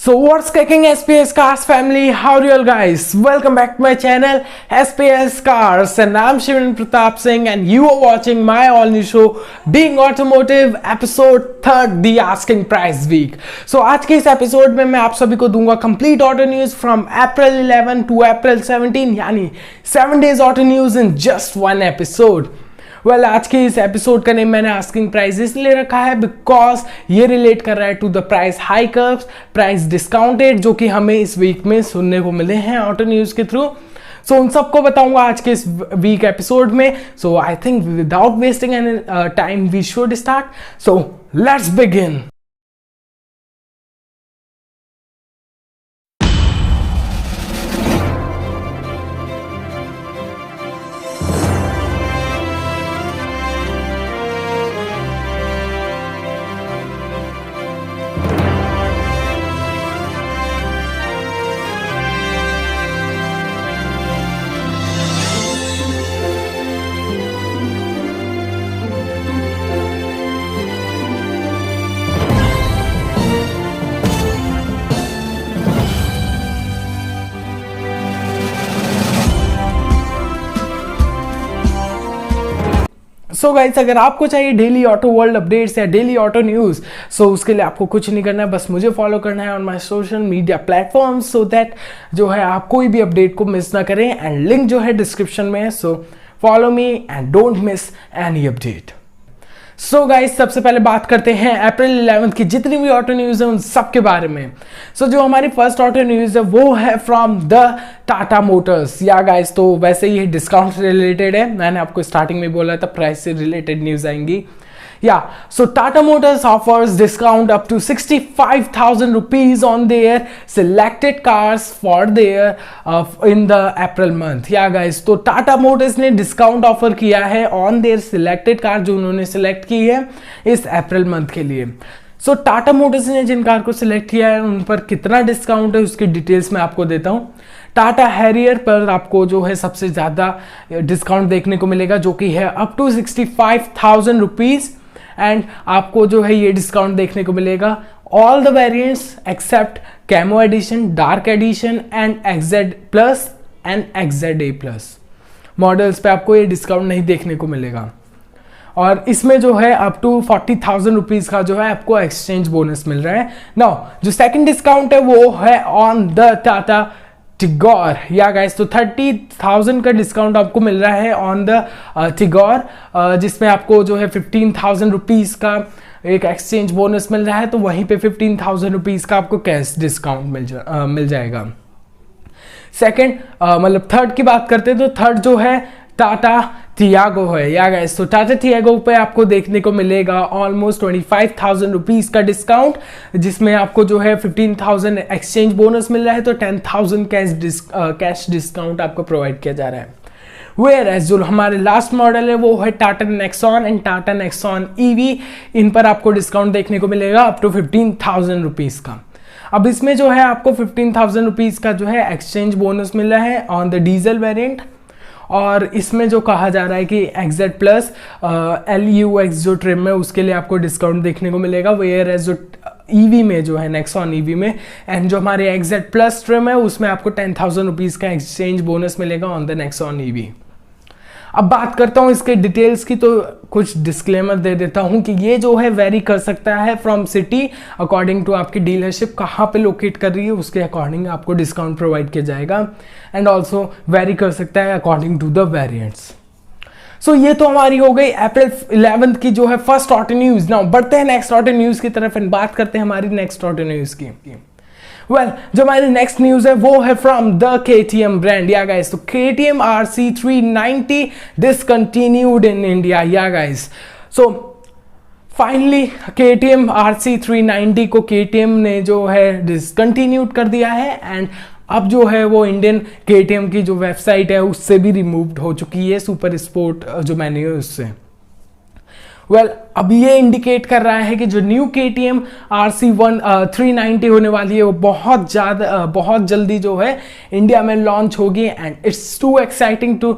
So what's cracking SPS Cars family? How are you all guys? Welcome back to my channel SPS Cars and I'm Shivan Pratap Singh and you are watching my all new show Being Automotive episode 3rd The Asking Price Week. So आज के इस episode में मैं आप सभी को दूंगा complete auto news from April 11 to April 17 यानी 7 days auto news in just one episode. Well आज के इस एपिसोड का नेम मैंने आस्किंग प्राइस इसलिए रखा है बिकॉज ये रिलेट कर रहा है to the price hike ups, price discounted जो कि हमें इस वीक में सुनने को मिले हैं ऑटो न्यूज के थ्रू। सो उन सबको बताऊंगा आज के इस वीक एपिसोड में। So I think without wasting any time we should start. So let's begin. So guys अगर आपको चाहिए डेली ऑटो वर्ल्ड अपडेट्स या डेली ऑटो न्यूज़ सो उसके लिए आपको कुछ नहीं करना है, बस मुझे फॉलो करना है on my social media platform so that जो है आप कोई भी अपडेट को मिस ना करें। एंड लिंक जो है डिस्क्रिप्शन में है, so follow me and don't miss any update. So guys सबसे पहले बात करते हैं अप्रैल 11 की जितनी भी ऑटो न्यूज़ है उन सब के बारे में। सो जो हमारी फर्स्ट ऑटो न्यूज़ है वो है फ्रॉम द टाटा मोटर्स। या गाइस तो वैसे ही डिस्काउंट रिलेटेड है, मैंने आपको स्टार्टिंग में बोला था प्राइस से रिलेटेड न्यूज़ आएंगी। So Tata Motors offers discount up to 65,000 rupees on their selected cars for their in the April month. Guys, तो Tata Motors ने डिस्काउंट ऑफर किया है on their selected कार जो उन्होंने सिलेक्ट की है इस अप्रैल मंथ के लिए। सो टाटा मोटर्स ने जिन कार को सिलेक्ट किया है उन पर कितना डिस्काउंट है उसकी डिटेल्स मैं आपको देता हूँ। टाटा हैरियर पर आपको जो है सबसे ज़्यादा डिस्काउंट देखने को मिलेगा जो कि है अप टू 65,000 रुपीज़। एंड आपको जो है ये डिस्काउंट देखने को मिलेगा all the variants except camo edition, dark edition and XZ plus and XZ A plus models पे आपको ये डिस्काउंट नहीं देखने को मिलेगा। और इसमें जो है अप टू 40,000 रुपीज़ का जो है आपको एक्सचेंज बोनस मिल रहा है। नाउ जो सेकंड डिस्काउंट है वो है ऑन द टाटा टिगोर। या गाइस तो 30,000 का डिस्काउंट आपको मिल रहा है ऑन द टिगोर जिसमें आपको जो है 15,000 रुपीज़ का एक एक्सचेंज बोनस मिल रहा है, तो वहीं पे 15,000 रुपीज़ का आपको कैश डिस्काउंट मिल जाएगा। सेकंड मतलब थर्ड की बात करते हैं तो थर्ड जो है टाटा टियागो है। या गाइस तो टाटा टियागो पे आपको देखने को मिलेगा ऑलमोस्ट 25,000 रुपीज़ का डिस्काउंट जिसमें आपको जो है 15,000 एक्सचेंज बोनस मिल रहा है, तो 10,000 कैश डिस्काउंट आपको प्रोवाइड किया जा रहा है। वेयर एज जो हमारे लास्ट मॉडल है वो है Tata Nexon and Tata Nexon EV, इन पर आपको डिस्काउंट देखने को मिलेगा अप टू 15,000 रुपीज़ का। अब इसमें जो है आपको 15,000 रुपीज़ का जो है एक्सचेंज बोनस मिल रहा है ऑन द डीजल वेरिएंट। और इसमें जो कहा जा रहा है कि एक्जेड प्लस LUX जो ट्रिम है उसके लिए आपको डिस्काउंट देखने को मिलेगा, वेयर एज जो ईवी में जो है नेक्सॉन ईवी में एंड जो हमारे एक्जेड प्लस ट्रिम है उसमें आपको 10,000 रुपीज़ का एक्सचेंज बोनस मिलेगा ऑन द नेक्सॉन ईवी। अब बात करता हूँ इसके डिटेल्स की, तो कुछ डिस्क्लेमर दे देता हूँ कि ये जो है वेरी कर सकता है फ्रॉम सिटी अकॉर्डिंग टू आपकी डीलरशिप कहाँ पे लोकेट कर रही है उसके अकॉर्डिंग आपको डिस्काउंट प्रोवाइड किया जाएगा एंड ऑल्सो वेरी कर सकता है अकॉर्डिंग टू द वेरिएंट्स। सो ये तो हमारी हो गई अप्रैल 11 की जो है फर्स्ट ऑटो न्यूज़। नाउ बढ़ते हैं नेक्स्ट ऑटो न्यूज़ की तरफ एंड बात करते हैं हमारी नेक्स्ट ऑटो न्यूज़ की। जो हमारी नेक्स्ट न्यूज है वो है from the KTM brand. Yeah guys तो KTM RC390 discontinued in India. Yeah guys so finally KTM RC390 को KTM ने जो है डिसकंटिन्यूड कर दिया है एंड अब जो है वो इंडियन KTM की जो वेबसाइट है उससे भी रिमूव्ड हो चुकी है, सुपर स्पोर्ट जो मेन्यू है उससे। वेल अब ये इंडिकेट कर रहा है कि जो न्यू KTM RC 390 होने वाली है वो बहुत जल्दी जो है इंडिया में लॉन्च होगी and it's too exciting to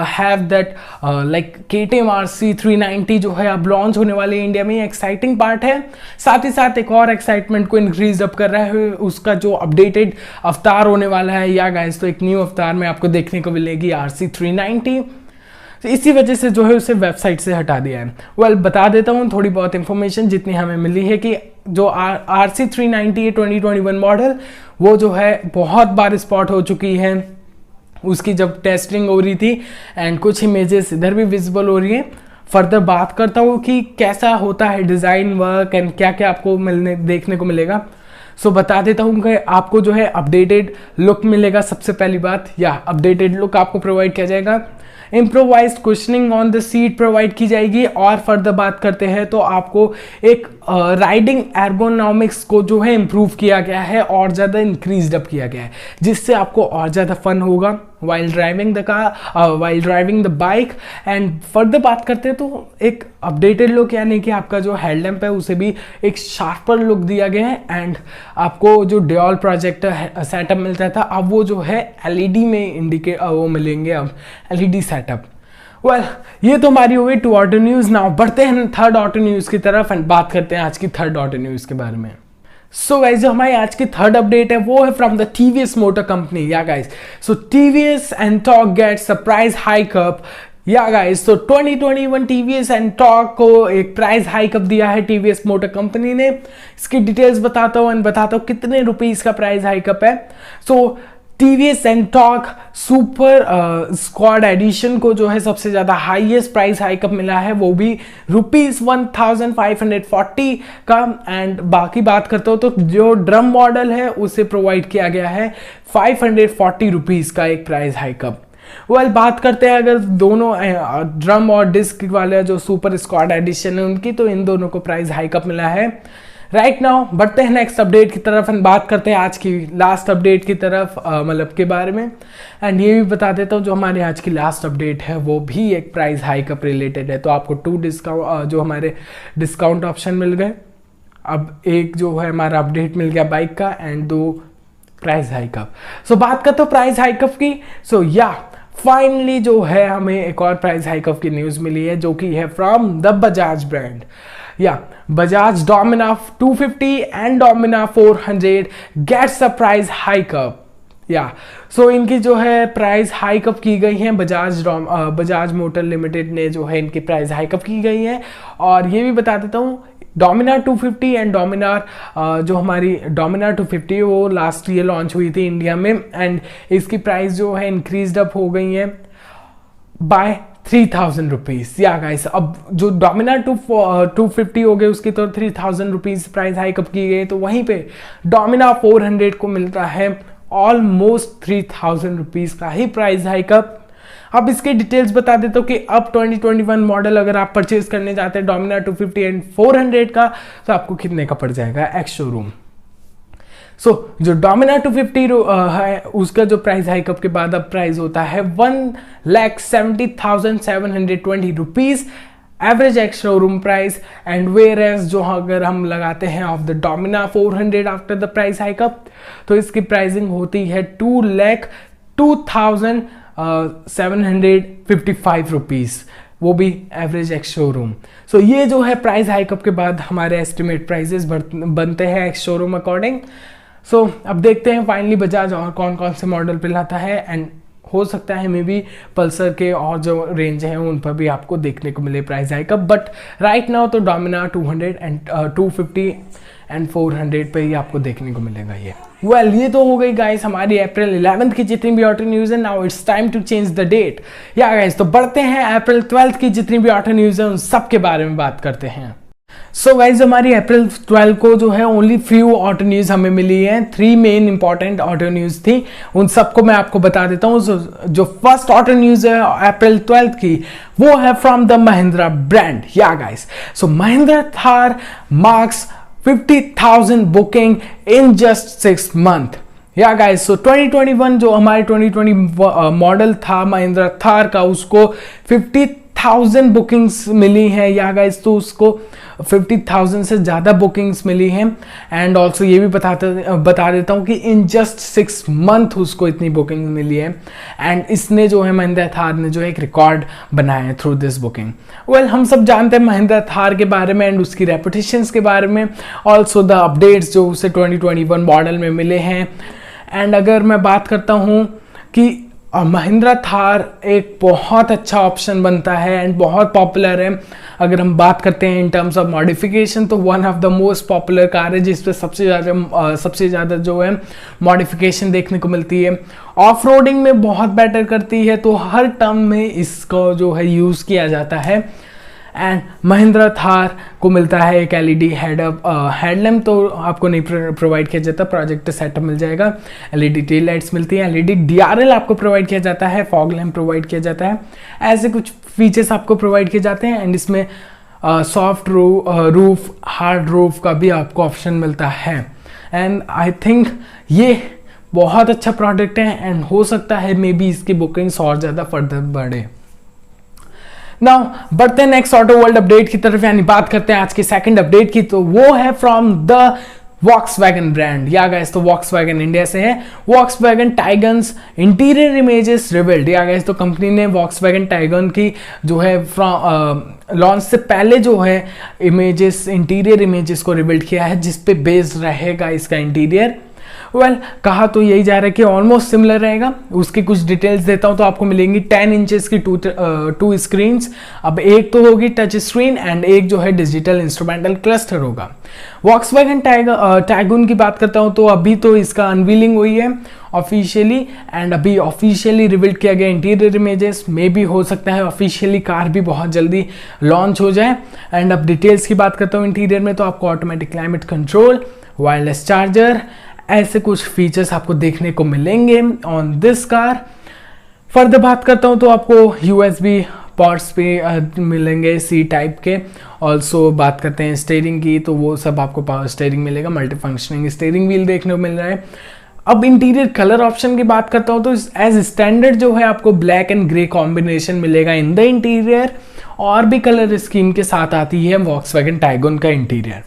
have that like KTM RC 390 जो है अब लॉन्च होने वाली है इंडिया में। एक्साइटिंग पार्ट है, साथ ही साथ एक और एक्साइटमेंट को इंक्रीज अप कर रहा है उसका जो अपडेटेड अवतार होने वाला है। या गाइस तो एक न्यू अवतार में आपको देखने को मिलेगी RC 390, तो इसी वजह से जो है उसे वेबसाइट से हटा दिया है। वेल बता देता हूँ थोड़ी बहुत इंफॉर्मेशन जितनी हमें मिली है कि जो RC 390 2021 मॉडल वो जो है बहुत बार स्पॉट हो चुकी है, उसकी जब टेस्टिंग हो रही थी एंड कुछ इमेजेस इधर भी विजिबल हो रही है। फर्दर बात करता हूँ कि कैसा होता है डिज़ाइन वर्क एंड क्या क्या आपको देखने को मिलेगा। सो बता देता हूँ कि आपको जो है अपडेटेड लुक मिलेगा। सबसे पहली बात, या अपडेटेड लुक आपको प्रोवाइड किया जाएगा, improvised cushioning on the seat provide की जाएगी। और फर्दर बात करते हैं तो आपको एक राइडिंग एर्गोनॉमिक्स को जो है इम्प्रूव किया गया है और ज़्यादा इंक्रीज अप किया गया है, जिससे आपको और ज़्यादा फन होगा while driving the bike. And further बात करते हैं तो एक अपडेटेड लुक यानी कि आपका जो हेडलैम्प है उसे भी एक शार्पर लुक दिया गया है एंड आपको जो ड्यूल प्रोजेक्टर सेटअप मिलता था अब वो जो है LED में वो मिलेंगे अब LED सेटअप। वेल ये तो हमारी हो गई 2 ऑटो न्यूज़। नाउ बढ़ते हैं 3rd ऑटो न्यूज़ की तरफ एंड बात करते हैं आज की 3rd ऑटो न्यूज़ के बारे में। सो गाइज जो हमारी आज की 3rd अपडेट है वो है from the TVS motor company. Yeah guys so TVS Ntorq gets a price hike up. Yeah guys तो 2021 TVS एंटॉर्क को एक प्राइस हाइक अप दिया है TVS मोटर कंपनी ने। इसकी डिटेल्स बताता हूँ कितने रुपीस का प्राइस हाइक अप है। So TVS Ntorq super squad edition को जो है सबसे ज़्यादा हाईएस्ट प्राइस हाइकअप मिला है, वो भी ₹1540 का। एंड बाकी बात करता हूँ तो जो ड्रम मॉडल है उसे प्रोवाइड किया गया है ₹540 का एक प्राइस हाइकअप। वेल बात करते हैं अगर दोनों ड्रम और डिस्क वाले जो सुपर स्क्वाड एडिशन है उनकी, तो इन दोनों को प्राइस हाइकअप मिला है राइट नाउ। बढ़ते हैं नेक्स्ट अपडेट की तरफ एंड बात करते हैं आज की लास्ट अपडेट की तरफ मतलब के बारे में। एंड ये भी बता देता हूँ जो हमारे आज की लास्ट अपडेट है वो भी एक प्राइस हाइकअप रिलेटेड है। तो आपको 2 डिस्काउंट जो हमारे डिस्काउंट ऑप्शन मिल गए। अब एक जो है हमारा अपडेट मिल गया बाइक का एंड 2 प्राइस हाइकअप। सो बात करते हो प्राइस हाइकअप की। सो या फाइनली जो है हमें एक और प्राइस हाइकअप की न्यूज़ मिली है जो कि है from the Bajaj brand. Yeah Bajaj Dominar 250 and Dominar 400 gets a price hike up. Yeah so इनकी जो है प्राइस हाइकअप की गई है, बजाज मोटर लिमिटेड ने जो है इनकी प्राइस हाइकअप की गई है। और ये भी बता देता हूँ डोमिनार 250 एंड डोमिनार जो हमारी डोमिनार 250 वो लास्ट ईयर लॉन्च हुई थी इंडिया में एंड इसकी प्राइस जो है इंक्रीज अप हो गई है बाय ₹3000। या गाइस अब जो डोमिनार 250 हो गए उसकी तो ₹3000 प्राइस हाइकअप की गई, तो वहीं पे डोमिनार 400 को मिल रहा है ऑलमोस्ट ₹3000 का ही प्राइस हाइकअप। अब इसके डिटेल्स बता देता हूँ कि अब 2021 मॉडल अगर आप परचेज करने जाते हैं डोमिनार 250 एंड 400 का तो आपको कितने का पड़ जाएगा एक्स शोरूम। सो जो डोमिनार 250 है उसका जो प्राइस हाइकअप के बाद अब प्राइस होता है ₹1,70,720 average ex showroom price. And whereas जो अगर हम लगाते हैं of the Dominar 400 after the price hike up तो इसकी प्राइसिंग होती है ₹2,02,755, वो भी एवरेज एक्स शोरूम। सो ये जो है प्राइस हाइकअप के बाद हमारे एस्टिमेट प्राइसेस बनते हैं एक्स शोरूम अकॉर्डिंग। सो अब देखते हैं फाइनली बजाज और कौन कौन से मॉडल पे लाता है एंड हो सकता है मे बी पल्सर के और जो रेंज हैं उन पर भी आपको देखने को मिले प्राइस हाइकअप। बट राइट नाउ तो डोमिनार 200 एंड 250 एंड 400 पे ही आपको देखने को मिलेगा ये। वेल ये तो हो गई गाइस हमारी अप्रैल 11 की जितनी भी ऑटो न्यूज़ है। Now it's time to change the date. या गाइस तो बढ़ते हैं अप्रैल 12 की जितनी भी ऑटो न्यूज़ है उन सब के बारे में बात करते हैं। सो गाइज हमारी अप्रैल 12 को जो है ओनली फ्यू ऑटो न्यूज़ हमें मिली है। 3 मेन इंपॉर्टेंट ऑटो न्यूज़ थी, उन सबको मैं आपको बता देता हूँ। जो फर्स्ट ऑटो न्यूज़ है अप्रैल 12 की वो है फ्रॉम द महिंद्रा ब्रांड। या guys so Mahindra Thar marks 50,000 booking in just 6 month. या गाइज सो 2021 जो हमारे 2020 मॉडल था महिंद्रा थार का उसको 50,000 50,000 बुकिंग्स मिली हैं या गाइस, तो उसको 50,000 से ज़्यादा बुकिंग्स मिली हैं। एंड ऑल्सो ये भी बता देता हूँ कि इन जस्ट 6 मंथ उसको इतनी बुकिंग मिली है। एंड इसने जो है, महिंद्रा थार ने जो है एक रिकॉर्ड बनाया है थ्रू दिस बुकिंग। वेल, हम सब जानते हैं महिंद्रा थार के बारे में एंड उसकी रेपुटेशंस के बारे में, ऑल्सो द अपडेट्स जो उसे 2021 मॉडल में मिले हैं। एंड अगर मैं बात करता हूँ कि महिंद्रा थार एक बहुत अच्छा ऑप्शन बनता है एंड बहुत पॉपुलर है। अगर हम बात करते हैं इन टर्म्स ऑफ मॉडिफिकेशन, तो one of the most popular car है जिस पे सबसे ज़्यादा जो है मॉडिफिकेशन देखने को मिलती है। ऑफ रोडिंग में बहुत बेटर करती है, तो हर टर्म में इसको जो है यूज़ किया जाता है। एंड महिंद्रा थार को मिलता है एक एलईडी हेडलैम्प, तो आपको नहीं प्रोवाइड किया जाता, प्रोजेक्टर सेटअप मिल जाएगा। एलईडी टेल लाइट्स मिलती हैं, एलईडी डीआरएल आपको प्रोवाइड किया जाता है, फॉग लैम्प प्रोवाइड किया जाता है। ऐसे कुछ फीचर्स आपको प्रोवाइड किए जाते हैं। एंड इसमें सॉफ्ट रूफ, हार्ड रूफ का भी आपको ऑप्शन मिलता है। एंड आई थिंक ये बहुत अच्छा प्रोडक्ट है एंड हो सकता है मे बी इसकी बुकिंग्स और ज़्यादा फर्दर बढ़े। नाउ बढ़ते हैं नेक्स्ट ऑटो वर्ल्ड अपडेट की तरफ, यानी बात करते हैं आज की सेकंड अपडेट की, तो वो है from the Volkswagen brand. Yeah guys, तो वॉक्सवैगन इंडिया से है। Volkswagen Taigun's interior images revealed. Yeah guys, तो कंपनी ने वॉक्सवैगन टाइगन की जो है लॉन्च से पहले जो है इमेजेस, इंटीरियर इमेजेस को रिवील्ड किया है, जिस पे बेस्ड रहेगा इसका इंटीरियर। वेल, कहा तो यही जा रहा है कि ऑलमोस्ट सिमिलर रहेगा। उसकी कुछ डिटेल्स देता हूं तो आपको मिलेंगी 10 इंचेस की टू स्क्रीन्स। अब एक तो होगी टच स्क्रीन एंड एक जो है डिजिटल इंस्ट्रूमेंटल क्लस्टर होगा। वॉक्सवैगन टाइगून की बात करता हूं तो अभी तो इसका अनवीलिंग हुई है ऑफिशियली, एंड अभी ऑफिशियली रिवील किया गया इंटीरियर इमेजेस। मे भी हो सकता है ऑफिशियली कार भी बहुत जल्दी लॉन्च हो जाए। एंड अब डिटेल्स की बात करता हूँ इंटीरियर में, तो आपको automatic climate control, wireless charger, ऐसे कुछ फीचर्स आपको देखने को मिलेंगे ऑन दिस कार। फर्दर बात करता हूं तो आपको यूएसबी पोर्ट्स पे मिलेंगे सी टाइप के। ऑल्सो बात करते हैं स्टीयरिंग की, तो वो सब आपको पावर स्टीयरिंग मिलेगा, मल्टी फंक्शनिंग स्टीयरिंग व्हील देखने को मिल रहा है। अब इंटीरियर कलर ऑप्शन की बात करता हूं तो एज स्टैंडर्ड जो है आपको ब्लैक एंड ग्रे कॉम्बिनेशन मिलेगा इन द इंटीरियर। और भी कलर स्कीम के साथ आती है वॉक्सवैगन टाइगन का इंटीरियर।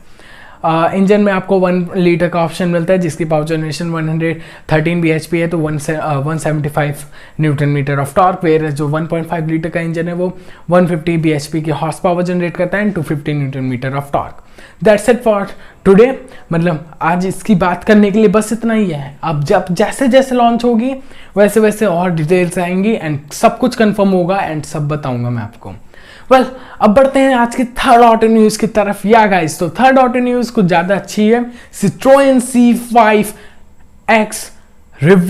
इंजन में आपको 1 लीटर का ऑप्शन मिलता है जिसकी पावर जनरेशन 113 bhp है, तो 175 newton metre of torque. Where जो 1.5 लीटर का इंजन है वो 150 bhp की हॉर्स पावर जनरेट करता है and 250 newton metre of torque. That's it for today. मतलब आज इसकी बात करने के लिए बस इतना ही है। अब जब जैसे जैसे लॉन्च होगी वैसे वैसे और डिटेल्स आएंगी एंड सब कुछ कंफर्म होगा एंड सब बताऊंगा मैं आपको। वेल, अब बढ़ते हैं आज की थर्ड ऑटो न्यूज की तरफ। या गाइस, तो थर्ड ऑटो न्यूज कुछ ज्यादा अच्छी है। Citroen C5X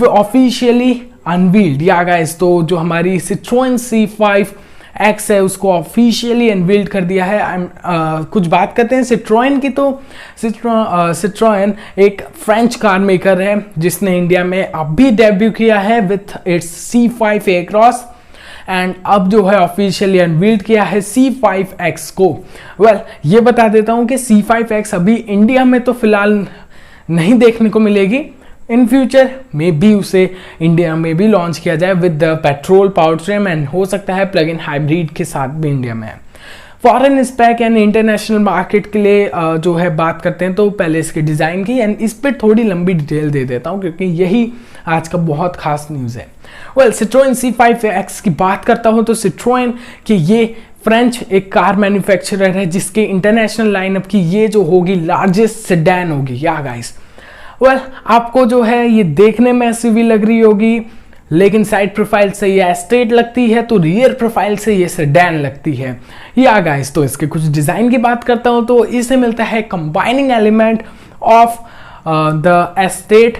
officially unveiled. Yeah guys, तो जो हमारी Citroen C5X है उसको ऑफिशियली अनवील्ड कर दिया है। कुछ बात करते हैं Citroen की, तो Citroen एक फ्रेंच कार मेकर है जिसने इंडिया में अभी डेब्यू किया है with its C5 A-Cross and अब जो है ऑफिशियली अनवील्ड किया है C5X को। वेल, ये बता देता हूं कि C5X अभी इंडिया में तो फिलहाल नहीं देखने को मिलेगी। इन फ्यूचर में भी उसे इंडिया में भी लॉन्च किया जाए with the petrol powertrain and हो सकता है प्लग इन हाइब्रिड के साथ भी इंडिया में। Foreign spec and international market के लिए जो है बात करते हैं तो पहले इसके डिज़ाइन की एंड इस पर थोड़ी लंबी डिटेल दे देता हूं क्योंकि यही आज का बहुत खास न्यूज़ है। वेल, Citroen C5X की बात करता हूं तो Citroen कि ये फ्रेंच एक कार मैन्युफैक्चरर है जिसके इंटरनेशनल लाइनअप की ये जो होगी लार्जेस्ट सेडान होगी। या गाइस, वेल, आपको जो है ये देखने में एसयूवी लग रही होगी लेकिन साइड प्रोफाइल से ये एस्टेट लगती है, तो रियर प्रोफाइल से ये सेडान लगती है। या गाइस, तो इसके कुछ डिजाइन की बात करता हूं तो इसे मिलता है combining element of the estate,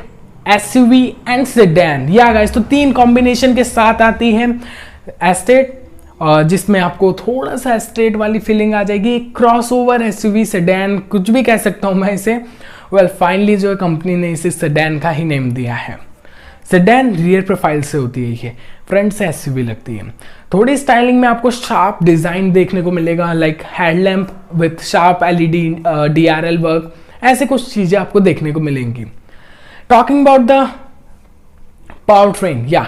SUV and sedan. या गाइस, तो 3 कॉम्बिनेशन के साथ आती है एस्टेट, जिसमें आपको थोड़ा सा एस्टेट वाली फीलिंग आ जाएगी। क्रॉसओवर एसयूवी सेडान कुछ भी कह सकता हूं मैं इसे। वेल, फाइनली जो है कंपनी ने इसे सेडान का ही नेम दिया है। सेडान रियर प्रोफाइल से होती है, ये फ्रंट से एसयूवी लगती है। थोड़ी स्टाइलिंग में आपको शार्प डिजाइन देखने को मिलेगा, like headlamp with sharp LED DRL work, ऐसे कुछ चीजें आपको देखने को मिलेंगी। Talking about the power train, या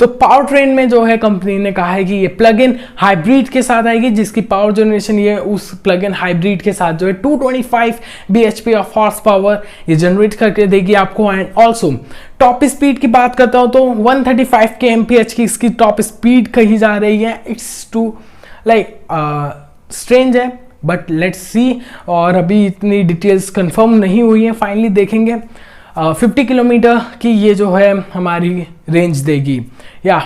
तो पावर ट्रेन में जो है कंपनी ने कहा है कि ये प्लग इन हाइब्रिड के साथ आएगी, जिसकी पावर जनरेशन ये उस प्लग इन हाइब्रिड के साथ जो है 225 bhp ऑफ हॉर्स पावर ये जनरेट करके देगी आपको। एंड ऑल्सो टॉप स्पीड की बात करता हूं तो 135 kmph की इसकी टॉप स्पीड कही जा रही है। इट्स टू लाइक स्ट्रेंज है, बट लेट्स सी, और अभी इतनी डिटेल्स कंफर्म नहीं हुई है, फाइनली देखेंगे। 50 किलोमीटर की ये जो है हमारी रेंज देगी, या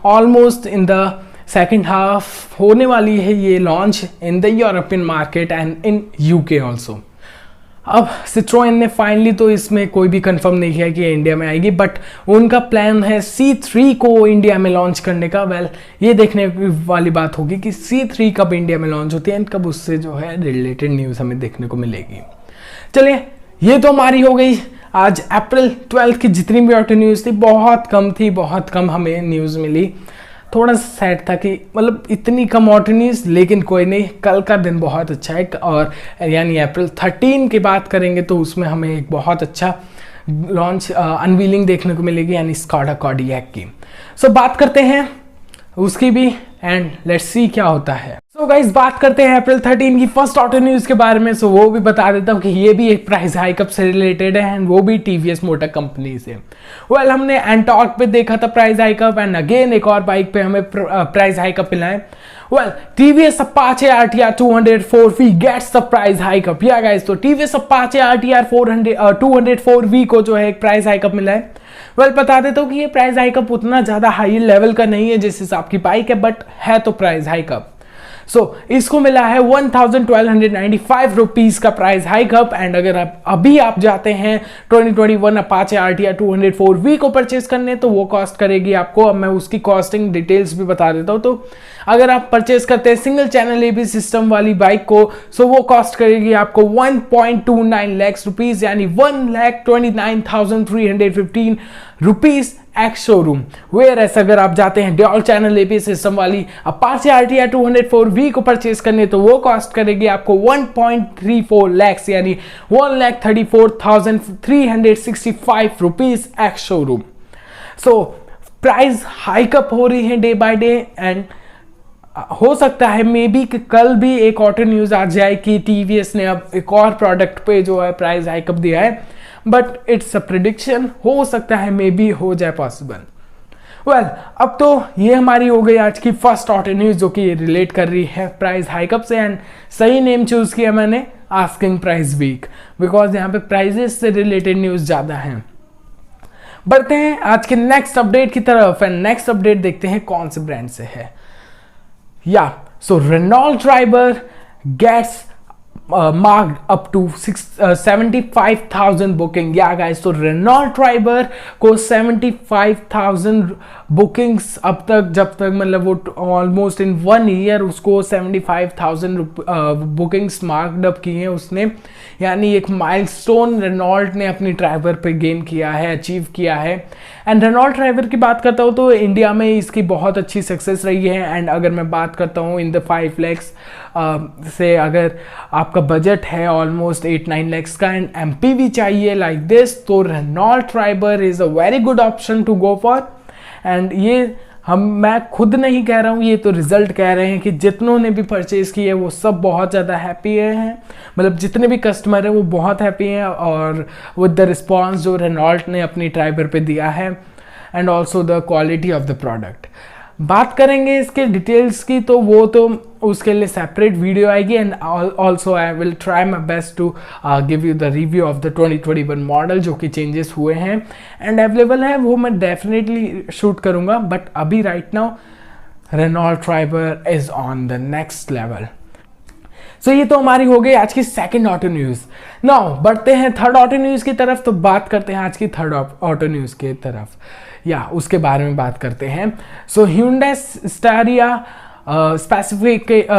almost in the second half होने वाली है ये launch in the European market and in UK also. अब सिट्रोएन ने फाइनली तो इसमें कोई भी कंफर्म नहीं किया कि इंडिया में आएगी, बट उनका प्लान है C3 को इंडिया में लॉन्च करने का। वेल, ये देखने वाली बात होगी कि C3 कब इंडिया में लॉन्च होती है एंड कब उससे जो है रिलेटेड न्यूज़ हमें देखने को मिलेगी। चलिए, ये तो हमारी हो गई आज अप्रैल 12 की जितनी भी ऑटो न्यूज़ थी, बहुत कम हमें न्यूज़ मिली। थोड़ा सा सैड था कि मतलब इतनी कम ऑटो न्यूज़, लेकिन कोई नहीं, कल का दिन बहुत अच्छा है, और यानी अप्रैल 13 की बात करेंगे तो उसमें हमें एक बहुत अच्छा लॉन्च अनवीलिंग देखने को मिलेगी, यानी स्कोडा कॉर्डियक की। सो बात करते हैं उसकी भी, एंड लेट्स सी क्या होता है। सो गाइस, बात करते हैं अप्रैल 13 की फर्स्ट ऑटो न्यूज़ के बारे में। सो वो भी बता देता हूँ कि ये भी एक प्राइस हाइकअप से रिलेटेड है, एंड वो भी टीवीएस मोटर कंपनी से। वेल, हमने एंटॉर्क पे देखा था प्राइस हाइकअप, एंड अगेन एक और बाइक पे हमें प्राइस हाइकअप मिला है। Well, TVS Apache RTR 204V gets the price hike up. Yeah guys, तो टीवीएस अपाचे RTR 204V को जो है एक प्राइस हाइकअप मिला है। वेल, बता देता हूँ कि ये प्राइस हाइकअप उतना ज़्यादा हाई लेवल का नहीं है जिस हिसाब की बाइक है, बट है तो प्राइस हाइकअप। इसको मिला है 1295 रुपीज का प्राइस हाइकअप। एंड अगर आप जाते हैं 2021 अपाचे RTR 204V को परचेज करने, तो वो कॉस्ट करेगी आपको, अब मैं उसकी कॉस्टिंग डिटेल्स भी बता देता हूँ। तो अगर आप परचेज करते हैं सिंगल चैनल ABS सिस्टम वाली बाइक को, सो वो कॉस्ट करेगी आपको 1.29 लाख रुपीज, यानी 1,29,315 rupees ex showroom. Whereas अगर आप जाते हैं ड्यूल चैनल ABS सिस्टम वाली अपाचे RTR 204V को परचेज करने, तो वो कॉस्ट करेगी आपको 1.34 लाख, यानी 1,34,365 rupees ex showroom. So price hike up हो रही है डे बाय डे, एंड हो सकता है मे बी कि कल भी एक ऑटो न्यूज़ आ जाए कि टीवीएस ने अब एक और प्रोडक्ट पे जो है प्राइस हाइकअप दिया है, बट इट्स अ प्रिडिक्शन, हो सकता है मे बी हो जाए पॉसिबल। वेल, अब तो ये हमारी हो गई आज की फर्स्ट ऑटो न्यूज़ जो कि रिलेट कर रही है प्राइस हाइकअप से, एंड सही नेम चूज किया मैंने, आस्किंग प्राइस वीक, बिकॉज यहाँ पे प्राइजेस से रिलेटेड न्यूज़ ज़्यादा हैं। बढ़ते हैं आज के नेक्स्ट अपडेट की तरफ, एंड नेक्स्ट अपडेट देखते हैं कौन से ब्रांड से है। So Renault Triber gets marked up to 75,000 booking. या गाइस, तो Renault Triber को 75,000 बुकिंग्स अब तक, जब तक मतलब वो ऑलमोस्ट इन 1 ईयर उसको 75,000 बुकिंग्स मार्क्ड अप की हैं उसने, यानी एक माइलस्टोन रेनॉल्ट ने अपनी ट्राइबर पे गेन किया है, अचीव किया है। एंड रेनॉल्ट ट्राइबर की बात करता हूँ तो इंडिया में इसकी बहुत अच्छी सक्सेस रही है। एंड अगर मैं बात करता हूँ इन द 5 लैक्स से, अगर आपका बजट है ऑलमोस्ट 8-9 लैक्स का एंड MPV चाहिए लाइक दिस, तो Renault Triber is a very good option to go for. And ये मैं खुद नहीं कह रहा हूँ, ये तो रिजल्ट कह रहे हैं कि जितनों ने भी परचेज की है वो सब बहुत ज़्यादा हैप्पी हैं, मतलब जितने भी कस्टमर हैं वो बहुत हैप्पी हैं, और विद द रिस्पॉन्स जो रेनॉल्ट ने अपनी ट्राइबर पे दिया है, and also the quality of the product. बात करेंगे इसके डिटेल्स की, तो वो तो उसके लिए सेपरेट वीडियो आएगी, and also I will try my best to give you the review of the 2021 model जो कि चेंजेस हुए हैं एंड अवेलेबल है, वो मैं डेफिनेटली शूट करूँगा। बट अभी right now Renault Triber is on the next level. So ये तो हमारी हो गई आज की सेकंड ऑटो न्यूज़। नाउ बढ़ते हैं थर्ड ऑटो न्यूज़ की तरफ, तो बात करते हैं आज की थर्ड ऑटो न्यूज़ की तरफ, या उसके बारे में बात करते हैं। सो Hyundai Staria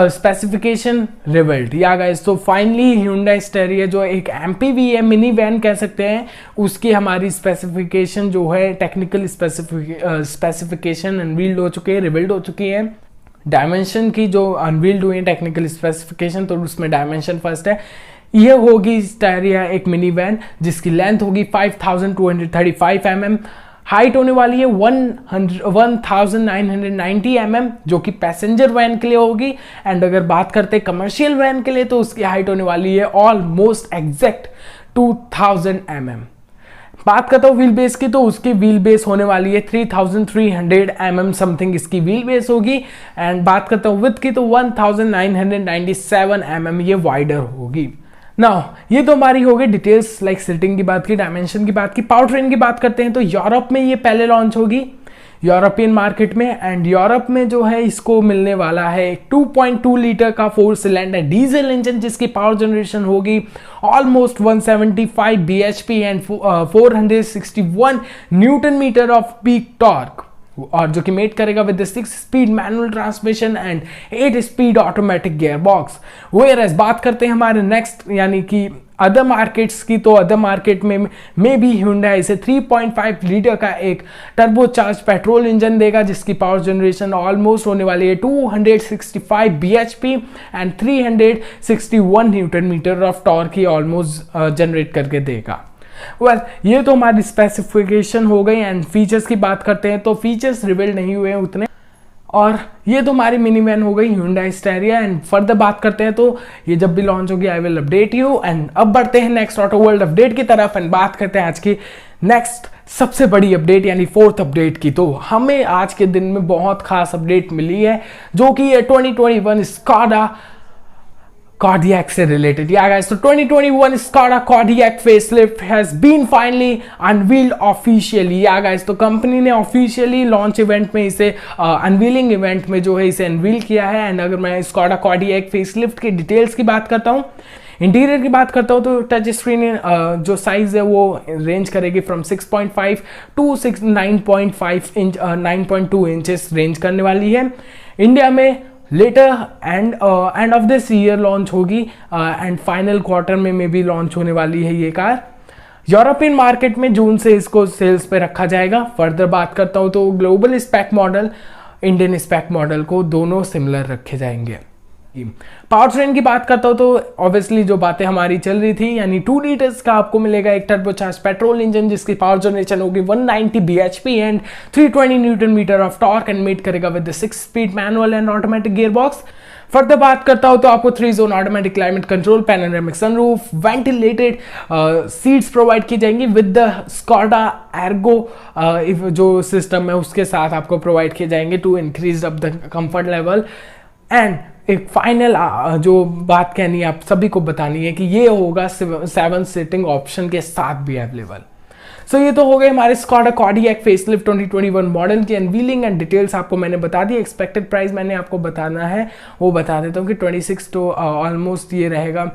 specification revealed. Yeah guys, तो फाइनली Hyundai Staria जो एक MPV है, मिनी वैन कह सकते हैं, उसकी हमारी स्पेसिफिकेशन जो है, टेक्निकल स्पेसिफिकेशन अनवील्ड हो चुकी है, रिवील्ड हो चुकी है। डायमेंशन की जो अनवील्ड हुई है टेक्निकल स्पेसिफिकेशन, तो उसमें डायमेंशन फर्स्ट है। ये होगी Staria एक मिनी वैन जिसकी लेंथ होगी 5235 mm, हाइट होने वाली है 1990 mm, जो कि पैसेंजर वैन के लिए होगी। एंड अगर बात करते हैं कमर्शियल वैन के लिए तो उसकी हाइट होने वाली है ऑलमोस्ट एग्जैक्ट 2000 mm। बात करता हूँ व्हील बेस की, तो उसकी व्हील बेस होने वाली है 3300 mm समथिंग इसकी व्हील बेस होगी। एंड बात करता हूँ विड्थ की, तो 1997 mm ये वाइडर होगी। नाउ ये तो हमारी हो गई डिटेल्स, लाइक सीटिंग की बात की, डायमेंशन की बात की। पावर ट्रेन की बात करते हैं तो यूरोप में ये पहले लॉन्च होगी, यूरोपियन मार्केट में। एंड यूरोप में जो है इसको मिलने वाला है 2.2 लीटर का 4 सिलेंडर डीजल इंजन, जिसकी पावर जनरेशन होगी almost 175 bhp and 461 newton metre of peak torque, और जो कि मेट करेगा with 6 speed manual transmission and 8 speed automatic gear box. Whereas बात करते हैं हमारे नेक्स्ट यानी कि अदर मार्केट्स की, तो अदर मार्केट में भी Hyundai इसे 3.5 लीटर का एक टर्बोचार्ज पेट्रोल इंजन देगा, जिसकी पावर जनरेशन ऑलमोस्ट होने वाली है 265 bhp and 361 newton metre of torque की ऑलमोस्ट जनरेट करके देगा। ये तो हमारी स्पेसिफिकेशन हो गई। एंड फीचर्स की बात करते हैं तो फीचर्स रिवील नहीं हुए हैं उतने, और ये तो हमारी मिनी वैन हो गई Hyundai Staria। एंड फर्दर बात करते हैं तो ये जब भी लॉन्च होगी I will update you. And अब बढ़ते हैं नेक्स्ट ऑटो वर्ल्ड अपडेट की तरफ एंड बात करते हैं आज की नेक्स्ट सबसे बड़ी अपडेट यानी 4th अपडेट की। तो हमें आज के दिन में बहुत खास अपडेट मिली है, जो कि है 2021 स्कोडा Kodiaq से रिलेटेड। या गाइस, तो 2021 Skoda Kodiaq facelift has been finally unveiled officially। या गाइस, तो कंपनी ने ऑफिशियली लॉन्च इवेंट में इसे अनवीलिंग इवेंट में जो है इसे अनवील किया है। एंड अगर मैं Skoda Kodiaq facelift की डिटेल्स की बात करता हूँ, इंटीरियर की बात करता हूँ, तो टच स्क्रीन जो साइज है वो रेंज करेगी from 6.5 to 9.5 inch 9.2 inches range करने वाली है। इंडिया में later end of this year launch होगी एंड फाइनल क्वार्टर में भी लॉन्च होने वाली है ये कार। यूरोपियन मार्केट में जून से इसको सेल्स पे रखा जाएगा। फर्दर बात करता हूँ तो global spec model, Indian spec model को दोनों सिमिलर रखे जाएंगे। पावर ट्रेन की बात करता हूँ तो ऑब्वियसली जो बातें हमारी चल रही थी, यानी 2 लीटर्स का आपको मिलेगा एक टर्बोचार्ज पेट्रोल इंजन, जिसकी पावर जनरेशन होगी 190 bhp and 320 newton metre of torque and mate करेगा with 6 speed manual and automatic gear box. Further बात करता हूँ तो आपको 3 zone automatic climate control, panoramic sunroof, ventilated seats provide की जाएंगी विद द स्कॉडा एर्गो जो सिस्टम है उसके साथ आपको प्रोवाइड किए जाएंगे to increase up the comfort level. And एक फाइनल जो बात कहनी है आप सभी को बतानी है कि ये होगा 7 सीटिंग ऑप्शन के साथ भी अवेलेबल। सो ये तो हो गए हमारे Skoda Kodiaq फेसलिफ्ट 2021 मॉडल की अनवीलिंग एंड डिटेल्स आपको मैंने बता दी। एक्सपेक्टेड प्राइस मैंने आपको बताना है वो बता देता हूँ कि 26 तो ऑलमोस्ट ये रहेगा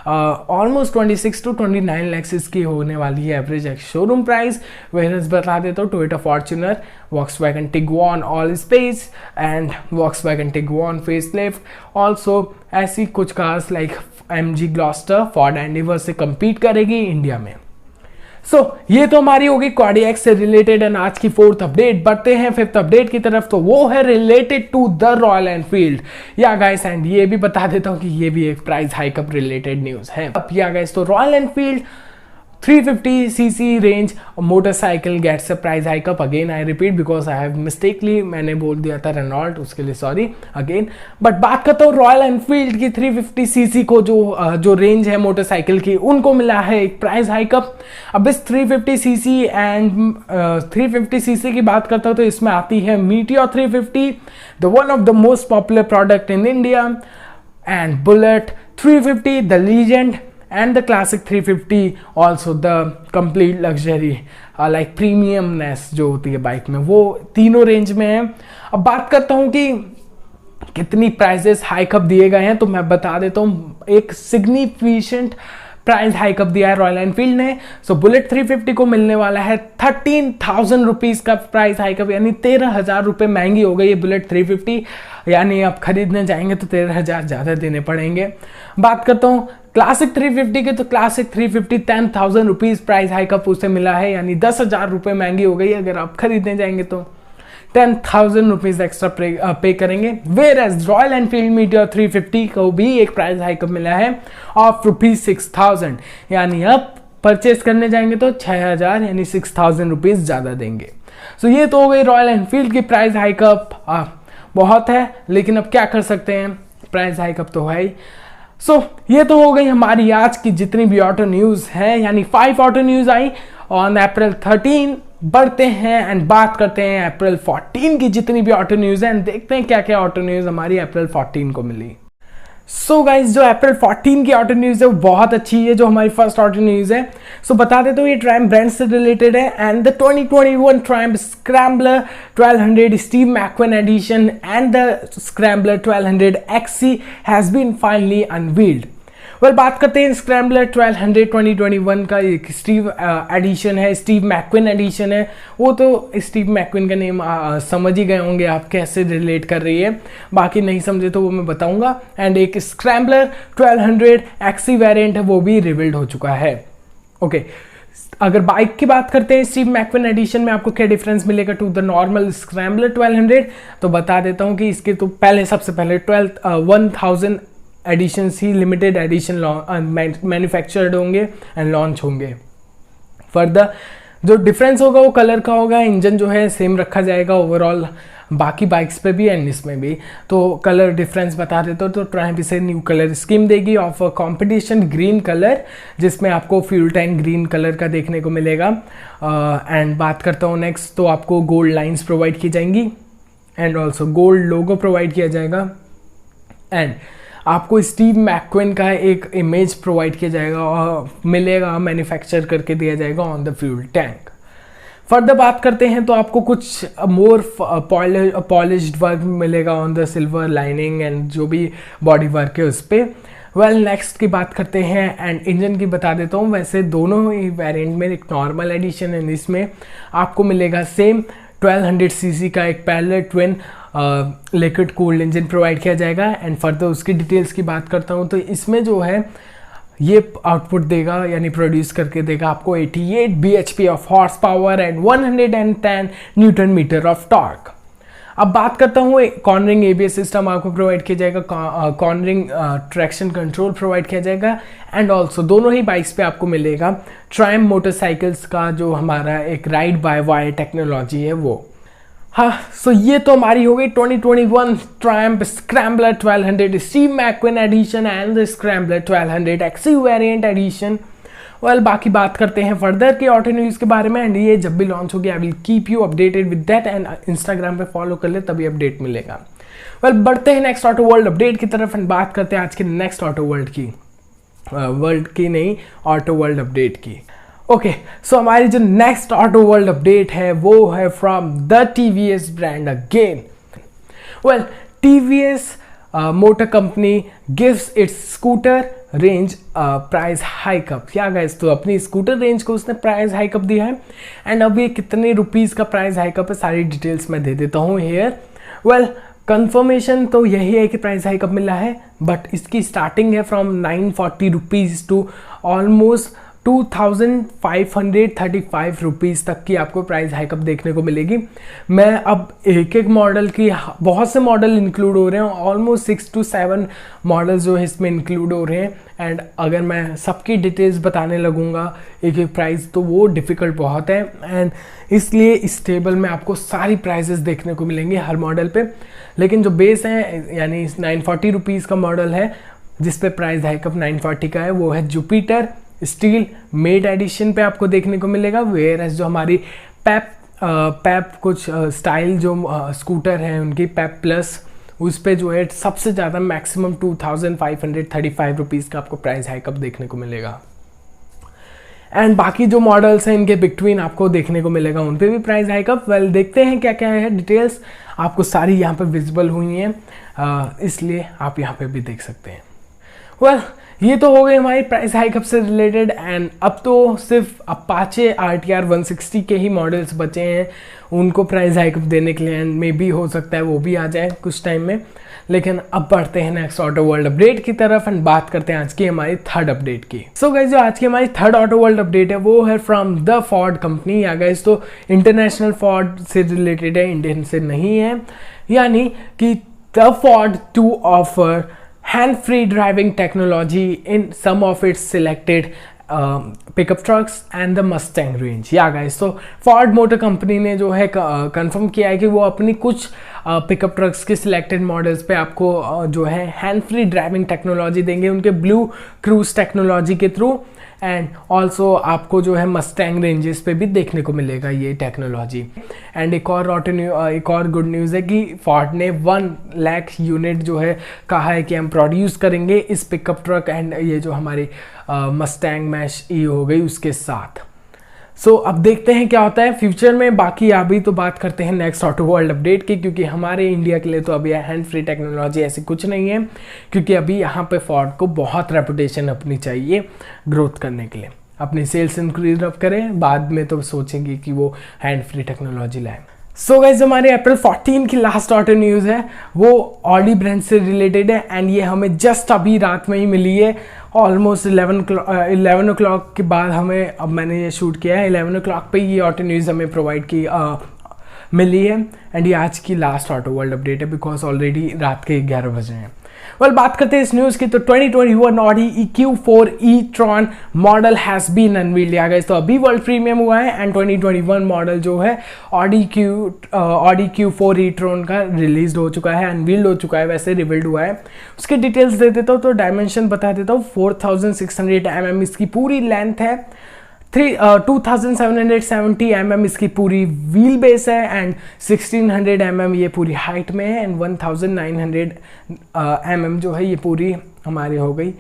ऑलमोस्ट 26 to 29 lakhs इसकी होने वाली है एवरेज शोरूम प्राइस। वेरिएंट्स बता देता हूँ, Toyota Fortuner, Volkswagen Tiguan all space and Volkswagen Tiguan facelift. Also ऐसी कुछ cars like MG Gloster, Ford Endeavour से compete करेगी इंडिया में। ये तो हमारी होगी Kodiaq से रिलेटेड एंड आज की 4th अपडेट। बढ़ते हैं 5th अपडेट की तरफ, तो वो है related to the Royal Enfield. Yeah guys, and ये भी बता देता हूँ कि ये भी एक प्राइस हाइकअप रिलेटेड न्यूज है। अब या गाइस, तो Royal Enfield 350cc range motorcycle gets a price hike up. Again I repeat because I have mistakenly मैंने बोल दिया था रेनॉल्ट, उसके लिए सॉरी अगेन। बट बात करता हूँ रॉयल एनफील्ड की 350cc को जो रेंज है मोटरसाइकिल की, उनको मिला है एक प्राइस हाइकअप। अब इस 350cc एंड 350cc की बात करता हूँ तो इसमें आती है Meteor 350, the one of the most popular product in India, and bullet 350, the legend, and the classic 350, also the complete luxury like premiumness जो होती है बाइक में, वो तीनों रेंज में है। अब बात करता हूँ कि कितनी प्राइसेस हाइकअप दिए गए हैं, तो मैं बता देता हूँ एक सिग्निफिकेंट प्राइस हाइकअप दिया है रॉयल एनफील्ड ने। सो बुलेट 350 को मिलने वाला है 13,000 रुपीज़ का प्राइस हाइकअप, यानी 13,000 रुपये महंगी हो गई है बुलेट 350। यानी आप खरीदने जाएंगे तो 13,000 ज़्यादा देने पड़ेंगे। बात करता हूँ क्लासिक 350 के, तो क्लासिक 350 10,000 रुपीज़ प्राइस हाइकअप उसे मिला है, यानी 10,000 रुपये महंगी हो गई है। अगर आप खरीदने जाएंगे तो 10,000 रुपीज़ एक्स्ट्रा पे करेंगे। Whereas Royal Enfield Meteor 350 को भी एक प्राइस हाइकअप मिला है ऑफ ₹6,000, यानी अब परचेस करने जाएंगे तो 6,000 यानी 6,000 रुपीज़ ज़्यादा देंगे। सो ये तो हो गई रॉयल एनफील्ड की प्राइस हाइकअप। बहुत है लेकिन अब क्या कर सकते हैं, प्राइस हाइकअप तो है ही। सो ये तो हो गई हमारी आज की जितनी भी ऑटो न्यूज़ है, यानी 5 auto news I on April 13। बढ़ते हैं एंड बात करते हैं अप्रैल 14 की जितनी भी ऑटो न्यूज़ है एंड देखते हैं क्या क्या ऑटो न्यूज़ हमारी अप्रैल 14 को मिली। सो गाइज जो अप्रैल 14 की ऑटो न्यूज़ है वो बहुत अच्छी है, जो हमारी फर्स्ट ऑटो न्यूज़ है। सो बता देते हो ये ट्रायम्फ ब्रांड से रिलेटेड है and the 2021 Triumph Scrambler 1200 Steve McQueen edition and the Scrambler 1200 XC has been finally unveiled. Well बात करते हैं स्क्रैम्बलर 1200 2021 का एक स्टीव एडिशन है, स्टीव मैक्विन एडिशन है। वो तो स्टीव मैक्विन का नेम समझ ही गए होंगे आप कैसे रिलेट कर रही है, बाकी नहीं समझे तो वो मैं बताऊंगा। एंड एक स्क्रैम्बलर 1200 XC वेरिएंट है वो भी रिवील्ड हो चुका है। ओके अगर बाइक की बात करते हैं स्टीव मैक्विन एडिशन में आपको क्या डिफरेंस मिलेगा टू द नॉर्मल स्क्रैम्बलर 1200, तो बता देता हूँ कि इसके तो सबसे पहले 1000 एडिशंस ही लिमिटेड एडिशन मैन्युफैक्चर्ड होंगे एंड लॉन्च होंगे। फर्दर जो डिफरेंस होगा वो कलर का होगा, इंजन जो है सेम रखा जाएगा ओवरऑल बाकी बाइक्स पे भी एंड इसमें भी। तो कलर डिफरेंस बता देते हो तो ट्रायम्फ इसे न्यू कलर स्कीम देगी ऑफ कॉम्पिटिशन ग्रीन कलर, जिसमें आपको फ्यूल टैंक ग्रीन कलर का देखने को मिलेगा। एंड बात करता हूँ नेक्स्ट, तो आपको गोल्ड लाइन्स प्रोवाइड की जाएंगी and also gold logo provide किया जाएगा एंड आपको स्टीव मैक्विन का एक इमेज प्रोवाइड किया जाएगा और मिलेगा, मैन्युफैक्चर करके दिया जाएगा on the fuel tank. Further बात करते हैं तो आपको कुछ मोर पॉलिश्ड वर्क मिलेगा on the silver lining and जो भी बॉडी वर्क है उस पर। वेल नेक्स्ट की बात करते हैं एंड इंजन की बता देता हूँ। वैसे दोनों ही वेरिएंट में एक नॉर्मल एडिशन है, इसमें आपको मिलेगा सेम 1200 सीसी का एक parallel twin liquid cooled engine provide किया जाएगा। एंड फर्दर उसकी डिटेल्स की बात करता हूँ तो इसमें जो है ये आउटपुट देगा यानी प्रोड्यूस करके देगा आपको 88 bhp of horse power and 110 newton metre of torque. अब बात करता हूँ कॉर्नरिंग ABS सिस्टम आपको प्रोवाइड किया जाएगा, कॉर्नरिंग ट्रैक्शन कंट्रोल प्रोवाइड किया जाएगा एंड ऑल्सो दोनों ही बाइक्स पे आपको मिलेगा ट्रायम्फ मोटरसाइकिल्स का जो हमारा एक राइड बाय वायर टेक्नोलॉजी है वो। हाँ सो ये तो हमारी हो गई 2021 Triumph Scrambler 1200 Steve McQueen edition and the Scrambler 1200 XC variant edition. Well बाकी बात करते हैं फर्दर के ऑटो न्यूज़ के बारे में एंड ये जब भी लॉन्च होगी I will keep you updated with that and Instagram पे फॉलो कर ले तभी अपडेट मिलेगा। वेल बढ़ते हैं नेक्स्ट ऑटो वर्ल्ड अपडेट की तरफ एंड बात करते हैं आज के नेक्स्ट ऑटो वर्ल्ड की ऑटो वर्ल्ड अपडेट की। ओके सो हमारी जो नेक्स्ट ऑटो वर्ल्ड अपडेट है वो है from the TVS brand again. Well TVS motor company gives its scooter range price hike up. क्या गाइस, तो अपनी स्कूटर रेंज को उसने प्राइस हाइकअप दिया है एंड अब ये कितने रुपीज़ का प्राइस हाइकअप है सारी डिटेल्स मैं दे देता हूँ हेयर। वेल कंफर्मेशन तो यही है कि प्राइस हाइकअप मिला है बट इसकी स्टार्टिंग है from 940 rupees to almost 2535 rupees तक की आपको प्राइस हाइकअप देखने को मिलेगी। मैं अब एक एक मॉडल की बहुत से मॉडल इंक्लूड हो रहे हैं, ऑलमोस्ट 6 to 7 मॉडल्स जो है इसमें इंक्लूड हो रहे हैं एंड अगर मैं सबकी डिटेल्स बताने लगूंगा एक एक प्राइस तो वो डिफ़िकल्ट बहुत है एंड इसलिए इस टेबल में आपको सारी प्राइजेस देखने को मिलेंगे हर मॉडल पे। लेकिन जो बेस है यानी 940 रुपीज़ का मॉडल है जिस पे प्राइस हाइकअप 940 का है वो है जुपिटर स्टील मेड एडिशन पे आपको देखने को मिलेगा। वेयर एज जो हमारी पैप कुछ स्टाइल जो स्कूटर है उनकी पैप प्लस उस पे जो है सबसे ज़्यादा मैक्सिमम 2535 रुपीज़ का आपको प्राइस हाइकअप देखने को मिलेगा एंड बाकी जो मॉडल्स हैं इनके बिटवीन आपको देखने को मिलेगा उन पे भी प्राइस हाइकअप। वेल देखते हैं क्या क्या है डिटेल्स, आपको सारी यहाँ पे विजिबल हुई हैं इसलिए आप यहाँ पे भी देख सकते हैं। वेल ये तो हो गई हमारी प्राइस हाइकअप से रिलेटेड एंड अब तो सिर्फ अपाचे RTR 160 के ही मॉडल्स बचे हैं उनको प्राइस हाइकअप देने के लिए एंड मे बी हो सकता है वो भी आ जाए कुछ टाइम में। लेकिन अब बढ़ते हैं नेक्स्ट ऑटो वर्ल्ड अपडेट की तरफ एंड बात करते हैं आज की हमारी थर्ड अपडेट की। सो गाइस जो आज की हमारी थर्ड ऑटो वर्ल्ड अपडेट है वो है from the Ford company. Yeah guys तो इंटरनेशनल फोर्ड से रिलेटेड है, इंडियन से नहीं है। यानी कि the Ford to offer hand-free driving technology in some of its selected pickup trucks and the Mustang range. Yeah guys, तो फोर्ड मोटर कंपनी ने जो है कंफर्म किया है कि वो अपनी कुछ पिकअप ट्रक्स के सिलेक्टेड मॉडल्स पे आपको जो है हैंड फ्री ड्राइविंग टेक्नोलॉजी देंगे उनके ब्लू क्रूज टेक्नोलॉजी के थ्रू, एंड ऑल्सो आपको जो है मस्टैंग रेंजेस पे भी देखने को मिलेगा ये टेक्नोलॉजी। एंड एक और गुड न्यूज़ है कि फोर्ड ने 1 लाख यूनिट जो है कहा है कि हम प्रोड्यूस करेंगे इस पिकअप ट्रक एंड ये जो हमारी मस्टैंग मैश ई हो गई उसके साथ। सो अब देखते हैं क्या होता है फ्यूचर में। बाकी अभी तो बात करते हैं नेक्स्ट ऑटो वर्ल्ड अपडेट की, क्योंकि हमारे इंडिया के लिए तो अभी हैंड फ्री टेक्नोलॉजी ऐसी कुछ नहीं है, क्योंकि अभी यहाँ पे फोर्ड को बहुत रेपुटेशन अपनी चाहिए ग्रोथ करने के लिए, अपनी सेल्स इंक्रीज अप करें, बाद में तो सोचेंगे कि वो हैंड फ्री टेक्नोलॉजी लाएं। सो गाइस, हमारे अप्रैल 14 की लास्ट ऑटो न्यूज़ है वो ऑडी ब्रांड से रिलेटेड है, एंड ये हमें जस्ट अभी रात में ही मिली है, ऑलमोस्ट 11 o'clock के बाद हमें, अब मैंने ये शूट किया है 11 o'clock पे ये ऑटो न्यूज़ हमें प्रोवाइड की मिली है, एंड ये आज की लास्ट ऑटो वर्ल्ड अपडेट है बिकॉज ऑलरेडी रात के 11 बजे हैं। वेल, बात करते हैं इस न्यूज़ की, तो 2021 Audi EQ4 e-tron model has been unveiled. आ गए तो अभी वर्ल्ड प्रीमियम हुआ है, एंड 2021 मॉडल जो है ऑडी Q4 e-tron का रिलीज हो चुका है, अनवील्ड हो चुका है, वैसे रिवील्ड हुआ है। उसके डिटेल्स दे देता हूँ, तो डायमेंशन बता देता हूँ। 4600 mm इसकी पूरी लेंथ है, 2770 mm इसकी पूरी व्हील बेस है, एंड 1600 mm ये पूरी हाइट में है, एंड 1900 mm जो है ये पूरी हमारी हो गई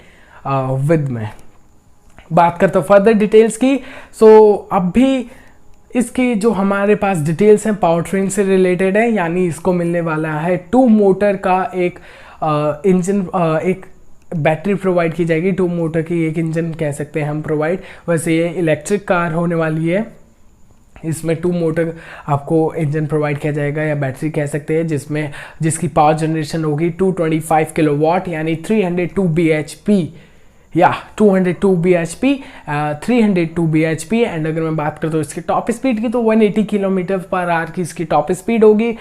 विद में। बात करते हैं फर्दर डिटेल्स की। सो अब भी इसकी जो हमारे पास डिटेल्स हैं पावर ट्रेन से रिलेटेड है, यानी इसको मिलने वाला है 2 मोटर का एक इंजन, एक बैटरी प्रोवाइड की जाएगी, 2 मोटर की एक इंजन कह सकते हैं हम प्रोवाइड। वैसे ये इलेक्ट्रिक कार होने वाली है, इसमें 2 मोटर आपको इंजन प्रोवाइड किया जाएगा या बैटरी कह सकते हैं, जिसकी पावर जनरेशन होगी 225 किलोवाट यानी 302 bhp या 202 bhp 302 bhp। एंड अगर मैं बात करता हूँ इसकी टॉप स्पीड की, तो 180 km/h की इसकी टॉप स्पीड होगी,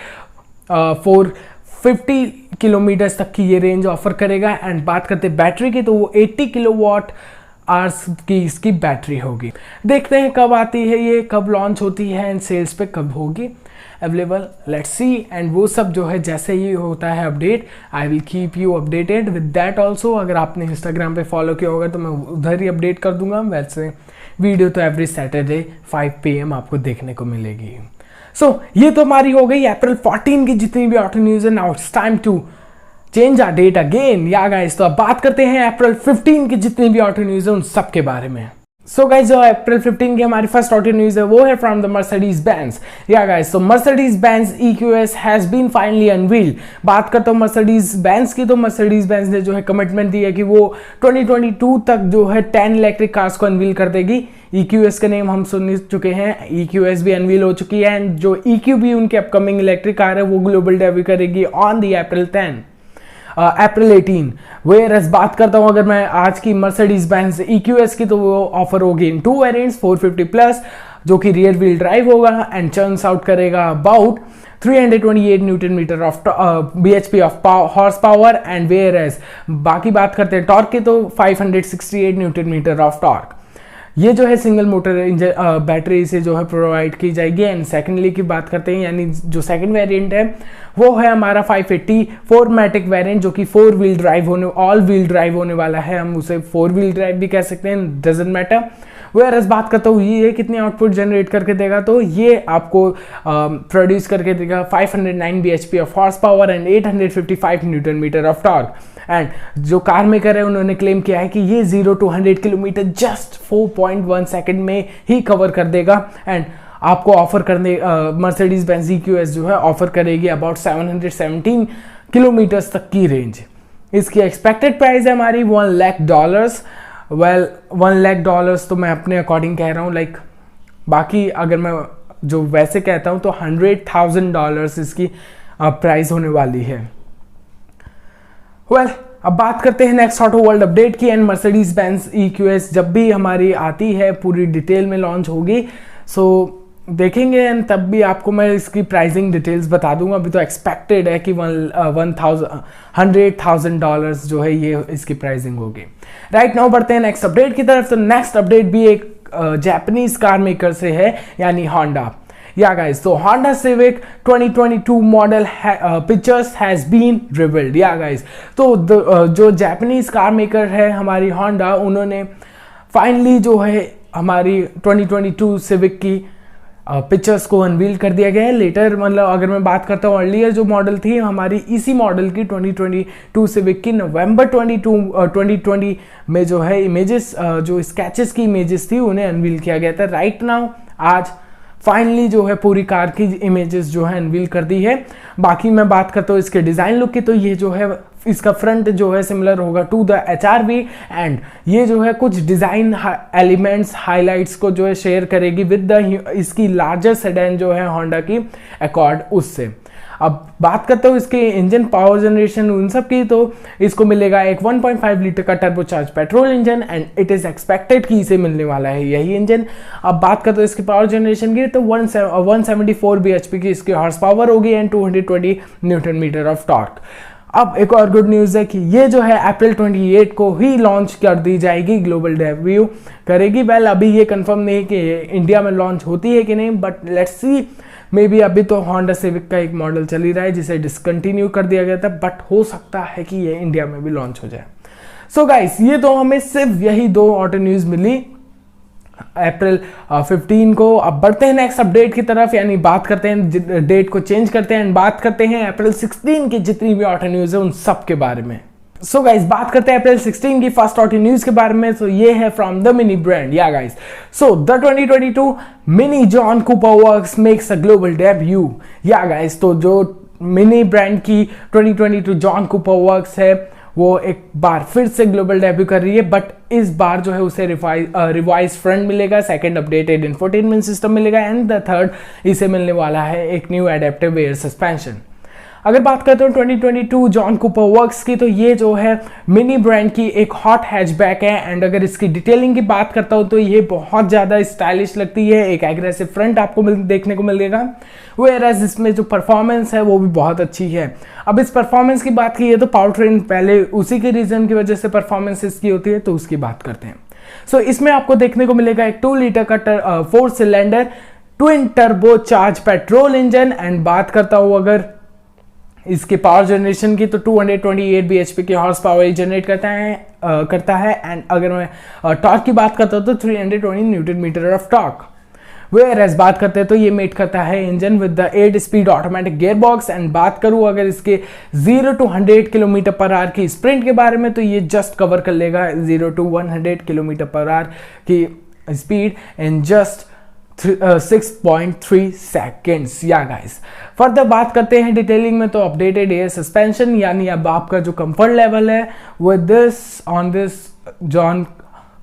450 किलोमीटर तक की ये रेंज ऑफर करेगा। एंड बात करते हैं बैटरी की, तो वो 80 किलोवाट आवर्स की इसकी बैटरी होगी। देखते हैं कब आती है ये, कब लॉन्च होती है, एंड सेल्स पे कब होगी अवेलेबल, लेट्स सी। एंड वो सब जो है जैसे ही होता है update, I will keep you updated with that also. अगर आपने इंस्टाग्राम पे फॉलो किया होगा तो मैं उधर ही अपडेट कर दूंगा। वैसे वीडियो तो एवरी सैटरडे 5 PM आपको देखने को मिलेगी। सो ये तो हमारी हो गई अप्रैल 14 की जितनी भी ऑटो न्यूज़ है। Now it's time to change our date again. Yeah guys, तो अब बात करते हैं अप्रैल 15 की जितनी भी ऑटो न्यूज़ है उन सब के बारे में। सो गाइस, जो अप्रैल 15 की हमारी फर्स्ट ऑटो न्यूज़ है वो है from the Mercedes Benz. Yeah guys, तो Mercedes Benz EQS has been finally unveiled. बात करता हूँ मर्सिडीज बेंज की, तो मर्सिडीज बेंज ने जो है कमिटमेंट दी है कि वो 2022 तक जो है 10 इलेक्ट्रिक कार्स को अनवील कर देगी। EQS का नेम हम सुन चुके हैं, EQS भी अनवील हो चुकी है, एंड जो EQ भी उनकी अपकमिंग इलेक्ट्रिक कार है वो ग्लोबल डेब्यू करेगी ऑन दी अप्रैल 18। वेयरएस बात करता हूँ अगर मैं आज की मर्सिडीज बेंज EQS की, तो वो ऑफर होगी इन 2 वेरिएंट्स 450+ जो कि रियर व्हील ड्राइव होगा एंड टर्न्स आउट करेगा about 328 newton metre of bhp of horse power. And whereas बाकी बात करते हैं टॉर्क की, तो 568 न्यूटन मीटर ऑफ टॉर्क। ये जो है सिंगल मोटर इंजन बैटरी से जो है प्रोवाइड की जाएगी। एंड सेकेंडली की बात करते हैं, यानी जो सेकंड वेरिएंट है वो है हमारा 580 4मैटिक वेरिएंट, जो कि ऑल व्हील ड्राइव होने वाला है। हम उसे 4 व्हील ड्राइव भी कह सकते हैं, डजंट मैटर। वेयरएस बात करता हूँ ये कितनी आउटपुट जनरेट करके देगा, तो ये आपको प्रोड्यूस करके देगा 509 bhp of horse power and 855 newton metre of torque. And जो कार मेकर है उन्होंने क्लेम किया है कि ये 0 to 100 किलोमीटर जस्ट 4.1 सेकेंड में ही कवर कर देगा। एंड आपको ऑफर करने मर्सिडीज बेंज EQS जो है ऑफर करेगी अबाउट 717 किलोमीटर्स तक की रेंज। इसकी एक्सपेक्टेड प्राइस है हमारी $1 लाख। वेल, $1 लाख तो मैं अपने अकॉर्डिंग कह रहा हूँ, लाइक बाकी अगर मैं जो वैसे कहता हूँ तो $100,000 इसकी प्राइस होने वाली है। वेल, अब बात करते हैं नेक्स्ट ऑटो वर्ल्ड अपडेट की। एंड मर्सिडीज बेंज EQS जब भी हमारी आती है पूरी डिटेल में लॉन्च होगी। सो देखेंगे एंड तब भी आपको मैं इसकी प्राइसिंग डिटेल्स बता दूंगा। अभी तो एक्सपेक्टेड है कि $100,000 जो है ये इसकी प्राइसिंग होगी। राइट नाउ बढ़ते हैं नेक्स्ट अपडेट की तरफ। तो नेक्स्ट अपडेट भी एक जापानीज कार मेकर से है, यानी होंडा। या गाइस, तो Honda Civic 2022 model pictures has been revealed. Yeah guys, तो जो जापानीज कार मेकर है हमारी होंडा, उन्होंने फाइनली जो है हमारी 2022 सिविक की पिक्चर्स को अनवील कर दिया गया है। लेटर मतलब अगर मैं बात करता हूँ अर्लियर जो मॉडल थी हमारी इसी मॉडल की 2022 सिविक की नवंबर 2020 में जो है इमेजेस, जो स्केचेस की इमेजेस थी उन्हें अनवील किया गया था। राइट नाउ आज फाइनली जो है पूरी कार की इमेजेस जो है अनवील कर दी है। बाकी मैं बात करता हूँ इसके डिज़ाइन लुक की, तो ये जो है इसका फ्रंट जो है सिमिलर होगा टू द HRV एंड ये जो है कुछ डिज़ाइन एलिमेंट्स हाइलाइट्स को जो है शेयर करेगी विद द इसकी लार्जर सेडान जो है होंडा की अकॉर्ड उससे। अब बात करते हो इसके इंजन पावर जनरेशन उन सब की, तो इसको मिलेगा एक 1.5 लीटर का turbocharge petrol engine and it is expected कि इसे मिलने वाला है यही इंजन। अब बात करते हो इसकी पावर जनरेशन की, तो 174 bhp की इसकी हॉर्स पावर होगी and 220 newton metre of torque. अब एक और गुड न्यूज़ है कि ये जो है अप्रैल 28 को ही लॉन्च कर दी जाएगी, ग्लोबल डेब्यू करेगी। वेल अभी ये कंफर्म नहीं कि इंडिया में लॉन्च होती है कि नहीं, but let's C. May be अभी तो होंडा सिविक का एक मॉडल चल ही रहा है जिसे डिसकंटिन्यू कर दिया गया था, बट हो सकता है कि ये इंडिया में भी लॉन्च हो जाए। सो गाइस, ये तो हमें सिर्फ यही 2 ऑटो न्यूज़ मिली अप्रैल 15 को। अब बढ़ते हैं नेक्स्ट अपडेट की तरफ, यानी बात करते हैं, डेट को चेंज करते हैं एंड बात करते हैं अप्रैल 16 की जितनी भी ऑटो न्यूज़ है उन सब के बारे में। सो गाइस, बात करते हैं अप्रैल 16 की फर्स्ट ऑटो न्यूज़ के बारे में। तो ये है from the mini brand. Yeah guys, so the 2022 mini John Cooper works makes a global debut. या गाइस, तो जो मिनी ब्रांड की 2022 जॉन कूपर वर्क्स है वो एक बार फिर से ग्लोबल डेब्यू कर रही है, बट इस बार जो है उसे रिवाइज फ्रंट मिलेगा, सेकंड अपडेटेड इंफोटेनमेंट सिस्टम मिलेगा एंड द थर्ड इसे मिलने वाला है एक न्यू एडेप्टिव एयर सस्पेंशन। अगर बात करते हो 2022 जॉन कूपर वर्क्स की, तो ये जो है मिनी ब्रांड की एक हॉट हैचबैक है एंड अगर इसकी डिटेलिंग की बात करता हूँ तो ये बहुत ज़्यादा स्टाइलिश लगती है। एक एग्रेसिव फ्रंट आपको देखने को मिलेगा, वेयरएज इसमें जो परफॉर्मेंस है वो भी बहुत अच्छी है। अब इस परफॉर्मेंस की बात की है तो पावर ट्रेन पहले उसी के रीजन की वजह से परफॉर्मेंस इसकी होती है, तो उसकी बात करते हैं। सो इसमें आपको देखने को मिलेगा एक 2 लीटर का 4 cylinder twin turbo charge petrol engine and बात करता हूँ अगर इसके पावर जनरेशन की, तो 228 bhp की हॉर्स पावर जनरेट करता है एंड अगर मैं टॉर्क की बात करता हूँ तो 320 newton metre of torque. Whereas बात करते हैं तो ये मेट करता है engine with the 8 speed automatic gear box and बात करूँ अगर इसके 0 to 100 किलोमीटर पर आवर की स्प्रिंट के बारे में, तो ये जस्ट कवर कर लेगा 0 to 100 किलोमीटर पर आवर की स्पीड इन जस्ट 6.3 सेकेंड्स। या गाइस, फर्दर बात करते हैं डिटेलिंग में, तो अपडेटेड एयर सस्पेंशन, यानी अब आपका जो कंफर्ट लेवल है with this on this John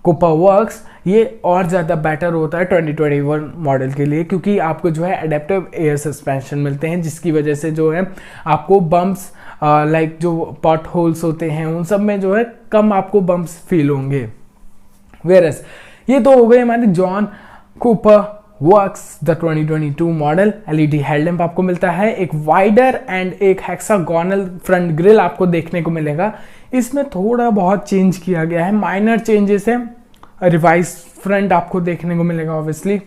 Cooper works ये और ज़्यादा बेटर होता है 2021 मॉडल के लिए, क्योंकि आपको जो है एडेप्टिव एयर सस्पेंशन मिलते हैं जिसकी वजह से जो है आपको बम्प्स लाइक जो पॉट होल्स होते हैं उन सब में जो है कम आपको बम्प्स फील होंगे। वेयरएज ये तो हो गए हमारे John Cooper works the 2022 model. LED headlamp आपको मिलता है, एक वाइडर एंड एक हेक्सागोनल फ्रंट ग्रिल आपको देखने को मिलेगा। इसमें थोड़ा बहुत चेंज किया गया है, माइनर चेंजेस है। रिवाइज फ्रंट आपको देखने को मिलेगा। ऑब्वियसली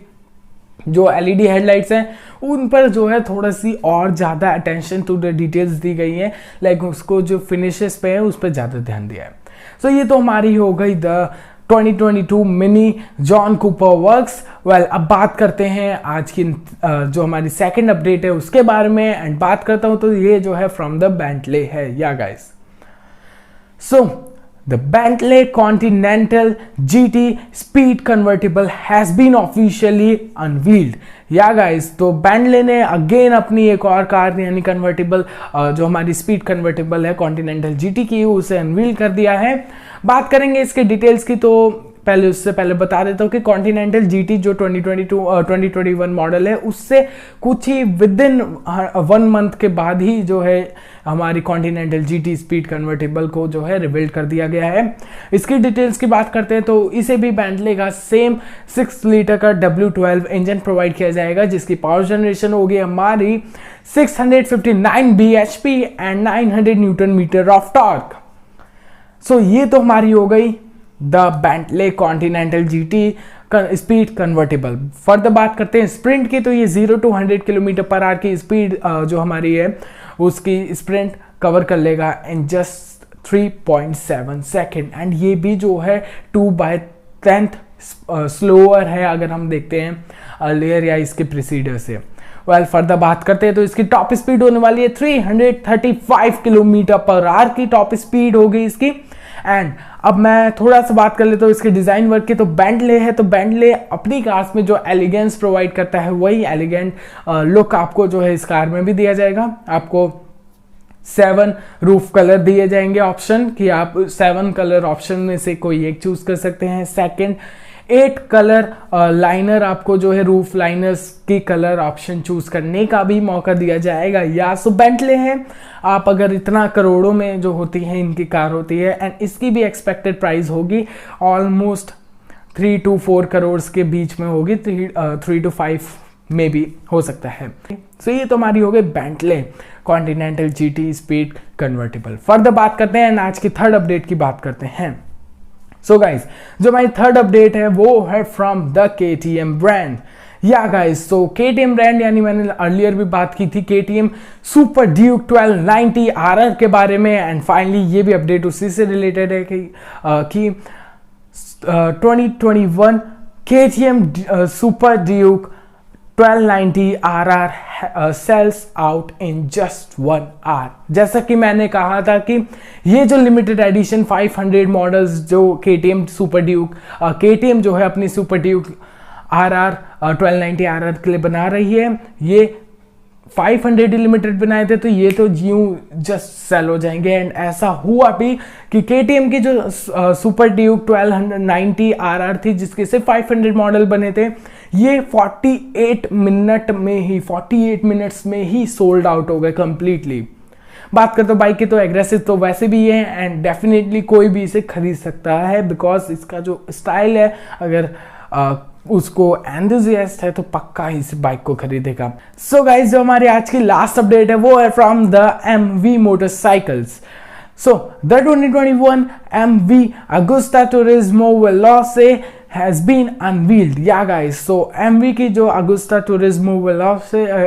जो एलईडी हेडलाइट्स हैं उन पर जो है थोड़ा सी और ज़्यादा अटेंशन टू द डिटेल्स दी गई है, लाइक उसको जो फिनिशेस पे है उस पर ज़्यादा ध्यान दिया है। सो ये तो हमारी हो गई the 2022 mini John Cooper works. Well अब बात करते हैं आज की जो हमारी सेकंड अपडेट है उसके बारे में एंड बात करता हूं तो ये जो है फ्रॉम द बेंटले है। Yeah guys, so the Bentley Continental GT speed convertible has been officially unveiled. Yeah guys, तो बेंटले ने अगेन अपनी एक और कार यानी कन्वर्टेबल जो हमारी स्पीड कन्वर्टेबल है कॉन्टिनेंटल GT की, उसे अनवील कर दिया है। बात करेंगे इसके डिटेल्स की, तो पहले उससे पहले बता देता हूँ कि कॉन्टिनेंटल जीटी जो 2021 मॉडल है, उससे कुछ ही विद इन 1 मंथ के बाद ही जो है हमारी कॉन्टिनेंटल जीटी स्पीड कन्वर्टेबल को जो है रिबिल्ड कर दिया गया है। इसकी डिटेल्स की बात करते हैं तो इसे भी बेंटले का सेम 6 लीटर का W12 इंजन प्रोवाइड किया जाएगा, जिसकी पावर जनरेशन होगी हमारी 659 bhp and 900 newton metre of torque. So ये तो हमारी हो गई the Bentley Continental GT speed convertible. Further बात करते हैं स्प्रिंट की, तो ये 0 to 100 km/h की स्पीड जो हमारी है उसकी स्प्रिंट कवर कर लेगा इन जस्ट 3.7 सेकेंड, एंड ये भी जो है 2/10 स्लोअर है अगर हम देखते हैं अर्लियर या इसके प्रीसीडर से। फर्दर बात करते हैं तो इसकी टॉप स्पीड होने वाली है 335 km/h की टॉप स्पीड होगी इसकी। एंड अब मैं थोड़ा सा बात कर लेता हूँ इसके डिज़ाइन वर्क की, तो बेंटले है, तो बेंटले अपनी कार्स में जो एलिगेंस प्रोवाइड करता है वही एलिगेंट लुक आपको जो है इस कार में भी दिया जाएगा। आपको 7 रूफ कलर दिए जाएंगे ऑप्शन कि आप 7 कलर ऑप्शन में से कोई एक चूज कर सकते हैं। सेकंड 8 कलर लाइनर आपको जो है रूफ लाइनर्स की कलर ऑप्शन चूज करने का भी मौका दिया जाएगा। या सो बेंटले है, आप अगर इतना करोड़ों में जो होती है इनकी कार होती है, एंड इसकी भी एक्सपेक्टेड प्राइस होगी ऑलमोस्ट 3 to 4 करोड़ के बीच में होगी, 3 to 5 में भी हो सकता है। सो ये तो हमारी हो गई Bentley Continental GT speed convertible. Further बात करते हैं आज की थर्ड अपडेट की बात करते हैं। सो गाइज जो हमारी थर्ड अपडेट है वो है फ्रॉम द KTM ब्रांड। या गाइज तो KTM ब्रांड, यानी मैंने अर्लियर भी बात की थी KTM सुपर ड्यूक 1290 RR के बारे में, एंड फाइनली ये भी अपडेट उसी से रिलेटेड है कि 2021 KTM Super Duke 1290 RR sales out in just 1 hour। जैसा कि मैंने कहा था कि ये जो लिमिटेड एडिशन 500 मॉडल्स जो KTM सुपर ड्यूक KTM जो है अपनी सुपर ड्यूक RR 1290 RR के लिए बना रही है, ये 500 लिमिटेड बनाए थे, तो ये तो यूं जस्ट सेल हो जाएंगे। एंड ऐसा हुआ भी कि KTM की जो सुपर ड्यूक 1290 RR थी जिसके सिर्फ 500 मॉडल बने थे, ये 48 मिनट्स में ही सोल्ड आउट हो गए कंप्लीटली। बात करते हो बाइक की, तो एग्रेसिव तो वैसे भी है एंड डेफिनेटली कोई भी इसे खरीद सकता है, बिकॉज इसका जो स्टाइल है अगर उसको एंथुसियास्ट है तो पक्का इस बाइक को खरीदेगा। सो गाइज जो हमारी आज की लास्ट अपडेट है वो है from the MV motorcycles. So the 2021 MV Agusta Turismo Veloce has been unveiled। या गाइस सो MV की जो Agusta Turismo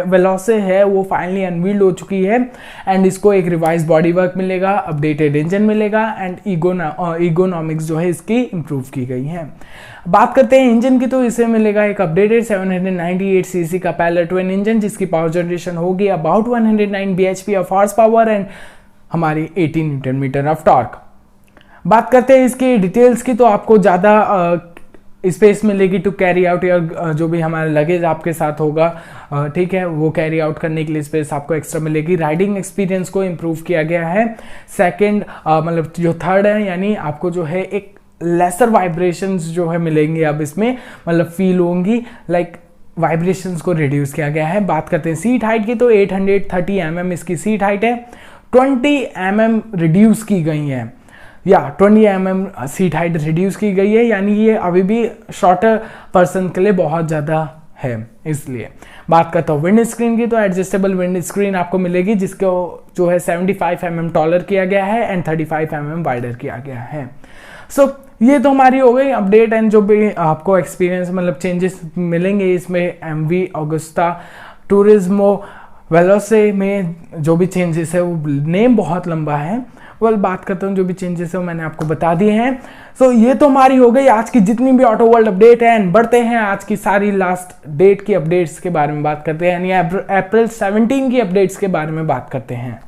Veloce है वो फाइनली अनवील्ड हो चुकी है, एंड इसको एक रिवाइज बॉडी वर्क मिलेगा, अपडेटेड इंजन मिलेगा, एंड इगोनॉमिक्स जो है इसकी इंप्रूव की गई है। बात करते हैं इंजन की, तो इसे मिलेगा एक अपडेटेड 798 सीसी का पैरेलल ट्विन इंजन, जिसकी पावर जनरेशन होगी about 109 bhp of horse power and हमारी 18 न्यूटन मीटर ऑफ टॉर्क। बात करते हैं इसकी डिटेल्स की, तो आपको ज़्यादा स्पेस मिलेगी टू कैरी आउट, या जो भी हमारा लगेज आपके साथ होगा ठीक है वो कैरी आउट करने के लिए स्पेस आपको एक्स्ट्रा मिलेगी। राइडिंग एक्सपीरियंस को इम्प्रूव किया गया है। सेकंड मतलब जो थर्ड है, यानी आपको जो है एक लेसर वाइब्रेशंस जो है मिलेंगे अब इसमें, मतलब फील होंगी, लाइक वाइब्रेशंस को रिड्यूस किया गया है। बात करते हैं सीट हाइट की, तो 830 mm इसकी सीट हाइट है, 20 mm रिड्यूस की गई है, या 20 mm सीट हाइट रिड्यूस की गई है, यानी ये अभी भी शॉर्टर पर्सन के लिए बहुत ज़्यादा है। इसलिए बात करता हूँ विंड स्क्रीन की, तो एडजस्टेबल विंड स्क्रीन आपको मिलेगी जिसको जो है 75 mm टॉलर किया गया है एंड 35 mm वाइडर किया गया है। सो ये तो हमारी हो गई अपडेट, एंड जो भी आपको एक्सपीरियंस मतलब चेंजेस मिलेंगे इसमें MV Agusta Turismo Veloce में जो भी चेंजेस है, वो नेम बहुत लंबा है, बात करता हूँ जो भी चेंजेस है वो मैंने आपको बता दिए हैं। सो ये तो हमारी हो गई आज की जितनी भी ऑटो वर्ल्ड अपडेट है, एंड बढ़ते हैं आज की सारी लास्ट डेट की अपडेट्स के बारे में बात करते हैं, यानी अप्रैल 17 की अपडेट्स के बारे में बात करते हैं।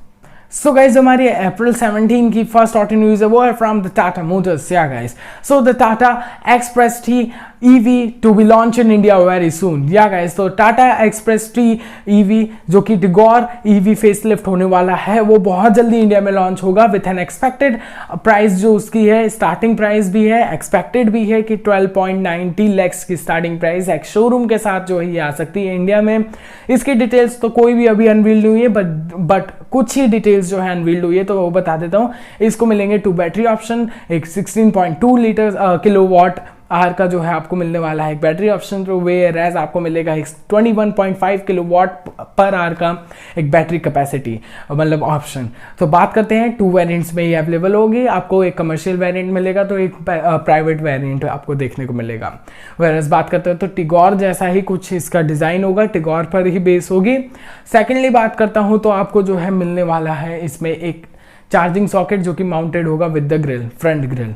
सो गाइज हमारी अप्रैल 17 की फर्स्ट ऑटो न्यूज है वो है फ्रॉम द टाटा मोटर्स। या guys so the Tata express T EV to be launched in India very soon. Yeah guys, तो टाटा एक्सप्रेस टी EV जो कि टिगोर EV फेसलिफ्ट होने वाला है वो बहुत जल्दी इंडिया में लॉन्च होगा विथ एन एक्सपेक्टेड प्राइस जो उसकी है, स्टार्टिंग प्राइस भी है, एक्सपेक्टेड भी है कि 12.90 lakhs की स्टार्टिंग प्राइस एक शोरूम के साथ जो है ये आ सकती है इंडिया में। इसकी डिटेल्स तो कोई भी अभी अनवील्ड हुई है बट कुछ ही डिटेल्स जो है अनवील्ड हुई है तो वो बता देता हूँ। इसको मिलेंगे 2 बैटरी ऑप्शन, एक 16.2 लीटर किलोवाट आर का जो है आपको मिलने वाला है एक बैटरी ऑप्शन, जो वेयर एज आपको मिलेगा एक 21.5 किलोवाट पर आवर का एक बैटरी कैपेसिटी मतलब ऑप्शन। तो बात करते हैं 2 वेरिएंट्स में ये अवेलेबल होगी। आपको एक कमर्शियल वेरिएंट मिलेगा तो एक प्राइवेट वेरिएंट आपको देखने को मिलेगा। वेयर बात करते हैं तो टिगोर जैसा ही कुछ इसका डिज़ाइन होगा, टिगोर पर ही बेस होगी। सेकेंडली बात करता हूँ तो आपको जो है मिलने वाला है इसमें एक चार्जिंग सॉकेट जो कि माउंटेड होगा with the grill, front grille.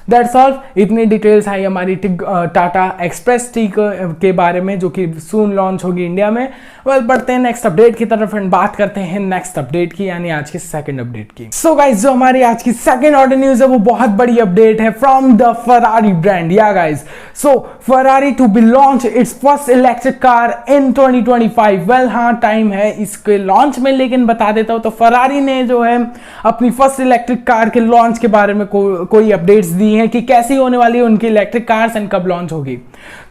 That's all. इतनी डिटेल्स आई हमारी टाटा एक्सप्रेस टी के बारे में जो कि सून लॉन्च होगी इंडिया में। बढ़ते हैं नेक्स्ट अपडेट की तरफ एंड बात करते हैं नेक्स्ट अपडेट की, यानी आज की सेकंड अपडेट की। सो गाइस, जो हमारी आज की सेकंड ऑर्डर न्यूज है वो बहुत बड़ी अपडेट है from the Ferrari brand. Yeah guys, so Ferrari to be launch its first electric car in 2025। Well हाँ, टाइम है इसके लॉन्च में, लेकिन बता देता हूं तो फरारी ने जो है अपनी फर्स्ट इलेक्ट्रिक कार के लॉन्च के बारे में कोई अपडेट्स दी हैं कि कैसी होने वाली है उनकी इलेक्ट्रिक कार्स एंड कब लॉन्च होगी।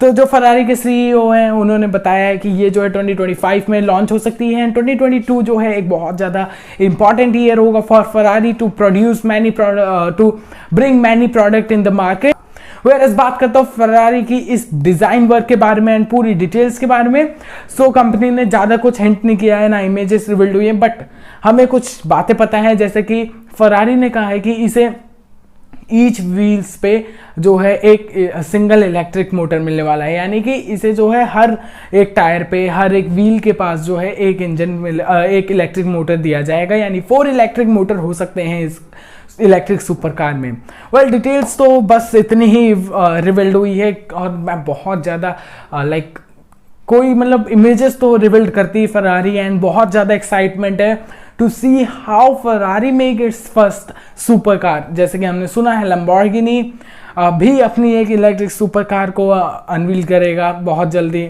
तो जो फरारी के सीईओ हैं उन्होंने बताया है कि ये जो है 2025 में लॉन्च हो सकती है। 2022 जो है एक बहुत ज़्यादा इंपॉर्टेंट ईयर होगा for Ferrari to produce many to bring many product in the market. Where बात करता हूँ फरारी की इस डिजाइन वर्क के बारे में एंड पूरी डिटेल्स के बारे में। सो कंपनी ने ज़्यादा कुछ हिंट नहीं किया है, ना इमेजेस रिवील्ड हुई है, बट हमें कुछ बातें पता है, जैसे कि फरारी ने कहा है कि इसे ईच व्हील्स पे जो है एक सिंगल इलेक्ट्रिक मोटर मिलने वाला है, यानी कि इसे जो है हर एक टायर पे, हर एक व्हील के पास जो है एक एक इलेक्ट्रिक मोटर दिया जाएगा, यानी 4 इलेक्ट्रिक मोटर हो सकते हैं इस इलेक्ट्रिक सुपर कार में। वेल डिटेल्स तो बस इतनी ही रिवील्ड हुई है और मैं बहुत ज़्यादा लाइक कोई मतलब इमेजेस तो रिवील्ड करती है फरारी एंड बहुत ज़्यादा एक्साइटमेंट है to see how Ferrari make its first super car. जैसे कि हमने सुना है लैम्बोर्गिनी भी अपनी एक इलेक्ट्रिक सुपर कार को अनवील करेगा बहुत जल्दी।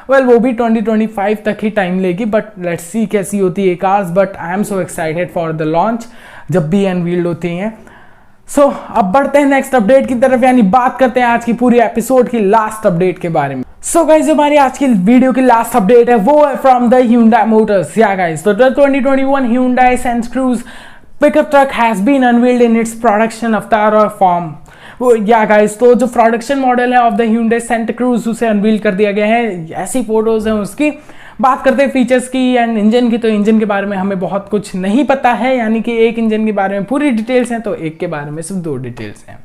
वेल वो भी 2025 तक ही टाइम लेगी, बट लेट्स सी कैसी होती है cars. But I am so excited for the launch जब भी अनवील्ड होती हैं। सो अब बढ़ते हैं नेक्स्ट अपडेट की तरफ, यानी बात करते हैं आज की पूरी एपिसोड की लास्ट अपडेट के बारे में। सो गाइस, हमारी आज की वीडियो की लास्ट अपडेट है वो है from the Hyundai Motors। Yeah guys, तो 2021 Hyundai Santa Cruz pickup truck has been unveiled in its production avatar और फॉर्म। या गाइस, तो जो प्रोडक्शन मॉडल है of the Hyundai Santa Cruz उसे अनवील कर दिया गया है, ऐसी फोटोज हैं उसकी। बात करते हैं फीचर्स की एंड इंजन की, तो इंजन के बारे में हमें बहुत कुछ नहीं पता है, यानी कि एक इंजन के बारे में पूरी डिटेल्स हैं तो एक के बारे में सिर्फ 2 डिटेल्स हैं।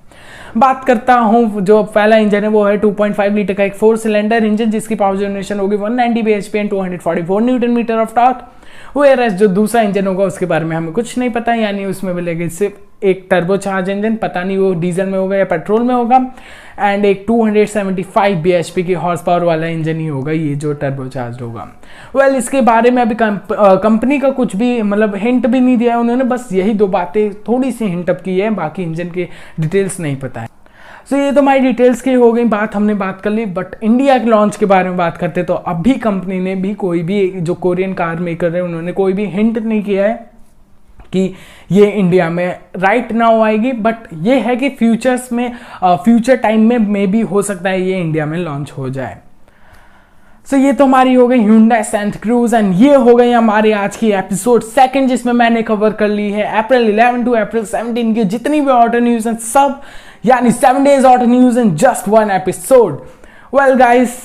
बात करता हूं जो पहला इंजन है वो है 2.5 लीटर का एक 4 सिलेंडर इंजन जिसकी पावर जनरेशन होगी 190 bhp and 244 newton metre of torque. Where जो दूसरा इंजन होगा उसके बारे में हमें कुछ नहीं पता, यानी उसमें मिलेगी सिर्फ एक टर्बोचार्ज इंजन, पता नहीं वो डीजल में होगा या पेट्रोल में होगा, एंड एक 275 bhp की हॉर्स पावर वाला इंजन ही होगा ये जो टर्बोचार्ज होगा। वेल इसके बारे में अभी कंपनी का कुछ भी मतलब हिंट भी नहीं दिया है उन्होंने, बस यही 2 बातें थोड़ी सी हिंट अप की है, बाकी इंजन के डिटेल्स नहीं पता है। सो ये तो हमारी डिटेल्स की हो गई बात, हमने बात कर ली। बट इंडिया के लॉन्च के बारे में बात करते तो अभी कंपनी ने भी कोई भी जो कोरियन कार मेकर है उन्होंने कोई भी हिंट नहीं किया है कि ये इंडिया में राइट नाउ आएगी, बट ये है कि फ्यूचर्स में फ्यूचर टाइम में मे भी हो सकता है ये इंडिया में लॉन्च हो जाए। सो ये तो हमारी हो गई Hyundai Santa Cruz एंड ये हो गई हमारी आज की एपिसोड सेकंड, जिसमें मैंने कवर कर ली है अप्रैल 11 टू अप्रैल 17 की जितनी भी ऑटो न्यूज हैं सब, यानी 7 days auto news in just 1 episode. Well guys,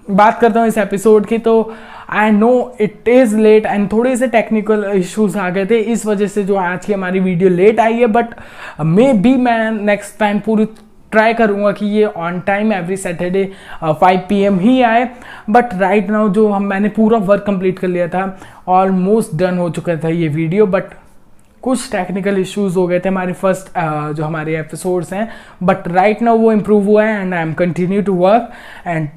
बात करता हूँ इस एपिसोड की, तो I know it is late and थोड़े से टेक्निकल इश्यूज आ गए थे, इस वजह से जो आज की हमारी वीडियो लेट आई है। बट मे बी मैं नेक्स्ट टाइम पूरी ट्राई करूँगा कि ये on time every Saturday 5 PM ही आए। बट राइट नाउ जो मैंने पूरा वर्क कंप्लीट कर लिया था, ऑलमोस्ट डन हो चुका था ये वीडियो, बट कुछ टेक्निकल इश्यूज हो गए थे हमारे फर्स्ट जो हमारे एपिसोड्स हैं, बट राइट नाउ वो इम्प्रूव हुआ है and I am continue to work and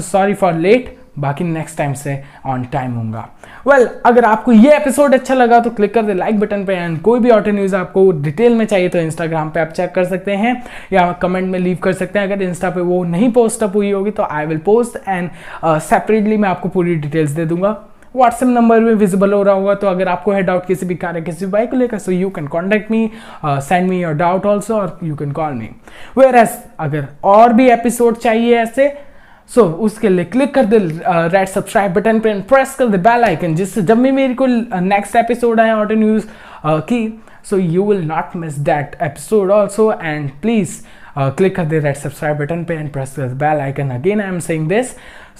sorry for late. बाकी नेक्स्ट टाइम से ऑन टाइम होगा। वेल, अगर आपको ये एपिसोड अच्छा लगा तो क्लिक कर दे लाइक बटन पे, एंड कोई भी ऑटो न्यूज़ आपको डिटेल में चाहिए तो इंस्टाग्राम पे आप चेक कर सकते हैं या कमेंट में लीव कर सकते हैं। अगर इंस्टा पे वो नहीं पोस्ट अप हुई होगी तो I will post, and separately मैं आपको पूरी डिटेल्स दे दूंगा। व्हाट्सएप नंबर में विजिबल हो रहा होगा, तो अगर आपको है डाउट किसी भी कार किसी भी बाइक को लेकर, so you can contact me, send me your doubt also, और you can call me. Whereas अगर और भी एपिसोड चाहिए ऐसे, सो उसके लिए क्लिक कर दे रेड सब्सक्राइब बटन पे एंड प्रेस कर दे बेल आइकन, जिससे जब भी मेरी कोई नेक्स्ट एपिसोड आए ऑटो न्यूज़ की, so you will not miss that episode also. And please click कर दे रेड सब्सक्राइब बटन पे एंड प्रेस कर bell icon. Again I am saying this.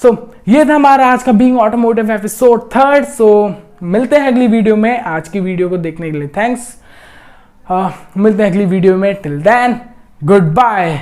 So ये था हमारा आज का बीइंग ऑटोमोटिव एपिसोड 3rd। सो मिलते हैं अगली वीडियो में। आज की वीडियो को देखने के लिए थैंक्स। मिलते हैं अगली वीडियो में। Till then, good bye.